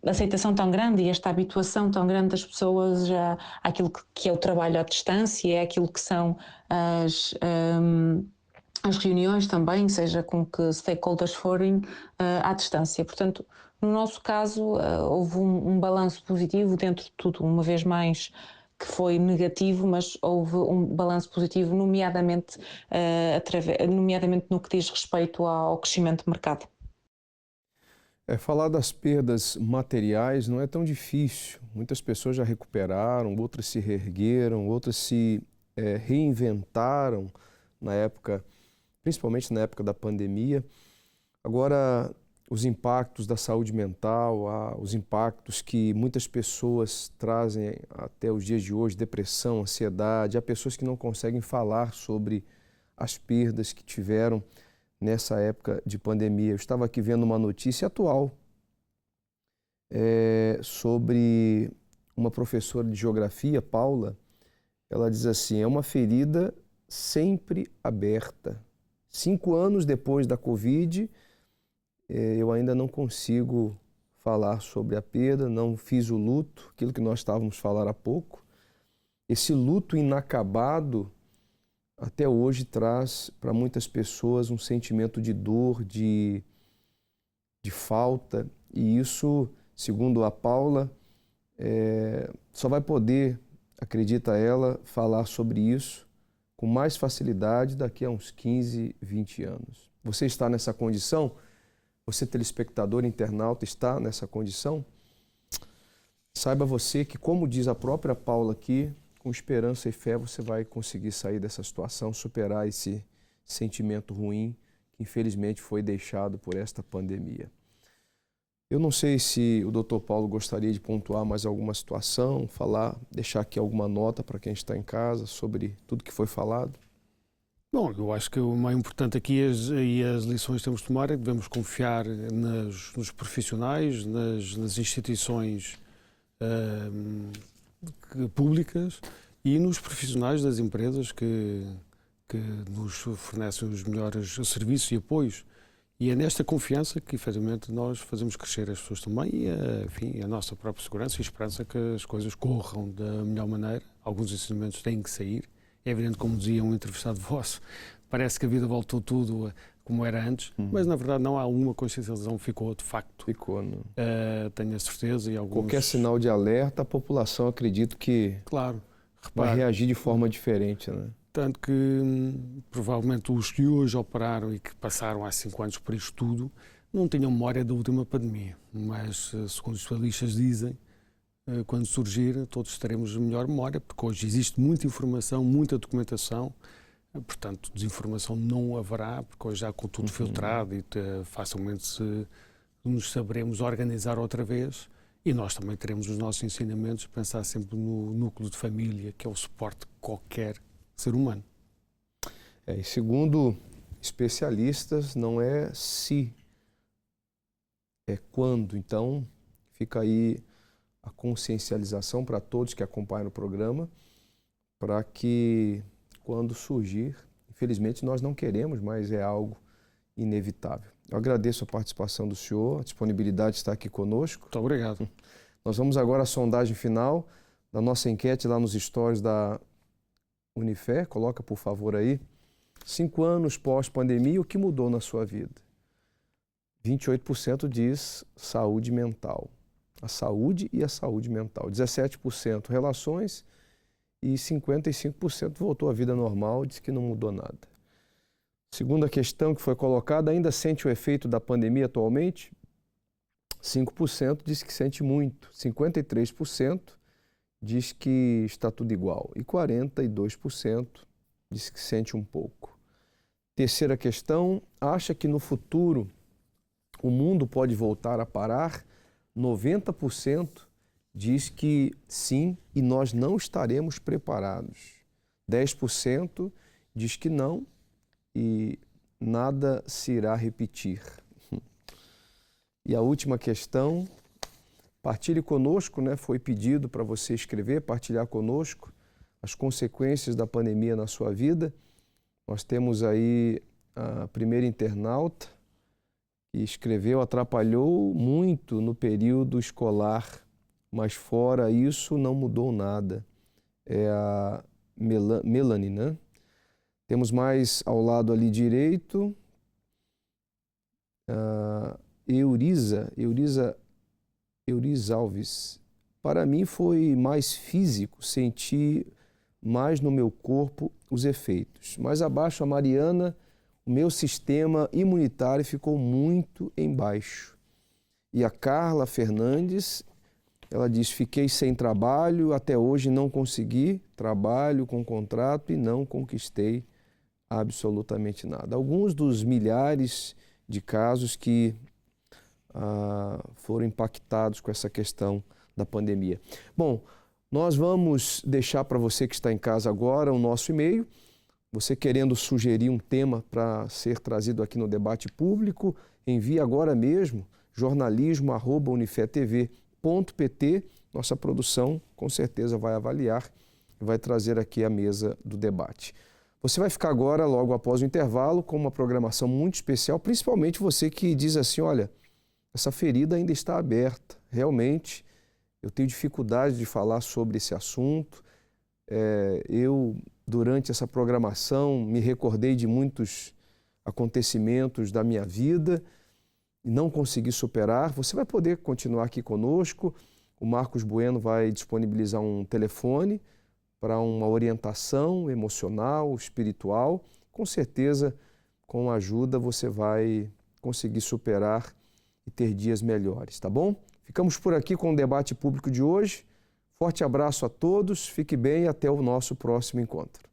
aceitação tão grande e esta habituação tão grande das pessoas àquilo que é o trabalho à distância, é aquilo que são as reuniões também, seja com que stakeholders forem à distância. Portanto, no nosso caso, houve um balanço positivo dentro de tudo, uma vez mais que foi negativo, mas houve um balanço positivo, nomeadamente no que diz respeito ao crescimento de mercado. Falar das perdas materiais não é tão difícil. Muitas pessoas já recuperaram, outras se reergueram, outras se reinventaram na época, principalmente na época da pandemia. Agora, os impactos da saúde mental, os impactos que muitas pessoas trazem até os dias de hoje, depressão, ansiedade, há pessoas que não conseguem falar sobre as perdas que tiveram nessa época de pandemia. Eu estava aqui vendo uma notícia atual sobre uma professora de geografia, Paula. Ela diz assim: é uma ferida sempre aberta. 5 anos depois da Covid, eu ainda não consigo falar sobre a perda, não fiz o luto, aquilo que nós estávamos falando há pouco. Esse luto inacabado até hoje traz para muitas pessoas um sentimento de dor, de falta, e isso, segundo a Paula, só vai poder, acredita ela, falar sobre isso com mais facilidade daqui a uns 15, 20 anos. Você está nessa condição? Você, telespectador, internauta, está nessa condição? Saiba você que, como diz a própria Paula aqui, com esperança e fé você vai conseguir sair dessa situação, superar esse sentimento ruim que infelizmente foi deixado por esta pandemia. Eu não sei se o Dr. Paulo gostaria de pontuar mais alguma situação, deixar aqui alguma nota para quem está em casa sobre tudo que foi falado. Bom, eu acho que o mais importante aqui e as lições que temos de tomar é que devemos confiar nos profissionais, nas instituições públicas e nos profissionais das empresas que nos fornecem os melhores serviços e apoios. E é nesta confiança que, efetivamente, nós fazemos crescer as pessoas também e, enfim, a nossa própria segurança e esperança que as coisas corram da melhor maneira. Alguns ensinamentos têm que sair. É evidente, como dizia um entrevistado vosso, parece que a vida voltou tudo como era antes, mas na verdade não há alguma consciencialização, ficou de facto. Ficou, não? Tenho a certeza. E alguns... Qualquer sinal de alerta, a população, acredito que claro, vai reagir de forma diferente, né? Tanto que provavelmente os que hoje operaram e que passaram há 5 anos por isto tudo não tinham memória da última pandemia, mas segundo os especialistas dizem, quando surgir todos teremos melhor memória, porque hoje existe muita informação, muita documentação, portanto desinformação não haverá, porque hoje já com tudo filtrado e facilmente nos saberemos organizar outra vez e nós também teremos os nossos ensinamentos, pensar sempre no núcleo de família, que é o suporte de qualquer ser humano. E segundo especialistas, não é se, é quando. Então, fica aí a consciencialização para todos que acompanham o programa, para que, quando surgir, infelizmente nós não queremos, mas é algo inevitável. Eu agradeço a participação do senhor, a disponibilidade de estar aqui conosco. Muito obrigado. Nós vamos agora à sondagem final da nossa enquete lá nos stories da Unifer. Coloca, por favor, aí. 5 anos pós-pandemia, o que mudou na sua vida? 28% diz saúde mental. A saúde e a saúde mental. 17% relações e 55% voltou à vida normal, diz que não mudou nada. Segunda questão que foi colocada, ainda sente o efeito da pandemia atualmente? 5% diz que sente muito. 53% diz que está tudo igual. E 42% diz que sente um pouco. Terceira questão, acha que no futuro o mundo pode voltar a parar? 90% diz que sim e nós não estaremos preparados. 10% diz que não e nada se irá repetir. E a última questão, partilhe conosco, né? Foi pedido para você escrever, partilhar conosco as consequências da pandemia na sua vida. Nós temos aí a primeira internauta que escreveu, atrapalhou muito no período escolar, mas fora isso não mudou nada. É a Melanie, né? Temos mais ao lado ali direito, Euriza Alves. Para mim foi mais físico, senti mais no meu corpo os efeitos. Mais abaixo, a Mariana, o meu sistema imunitário ficou muito embaixo. E a Carla Fernandes, ela diz, fiquei sem trabalho, até hoje não consegui trabalho com contrato e não conquistei absolutamente nada. Alguns dos milhares de casos que foram impactados com essa questão da pandemia. Bom, nós vamos deixar para você que está em casa agora o nosso e-mail. Você querendo sugerir um tema para ser trazido aqui no debate público, envie agora mesmo jornalismo@unifetv.pt. Nossa produção com certeza vai avaliar e vai trazer aqui a mesa do debate. Você vai ficar agora, logo após o intervalo, com uma programação muito especial, principalmente você que diz assim, olha, essa ferida ainda está aberta. Realmente, eu tenho dificuldade de falar sobre esse assunto. Eu, durante essa programação, me recordei de muitos acontecimentos da minha vida e não consegui superar. Você vai poder continuar aqui conosco. O Marcos Bueno vai disponibilizar um telefone para uma orientação emocional, espiritual. Com certeza, com a ajuda, você vai conseguir superar e ter dias melhores, tá bom? Ficamos por aqui com o debate público de hoje. Forte abraço a todos, fique bem e até o nosso próximo encontro.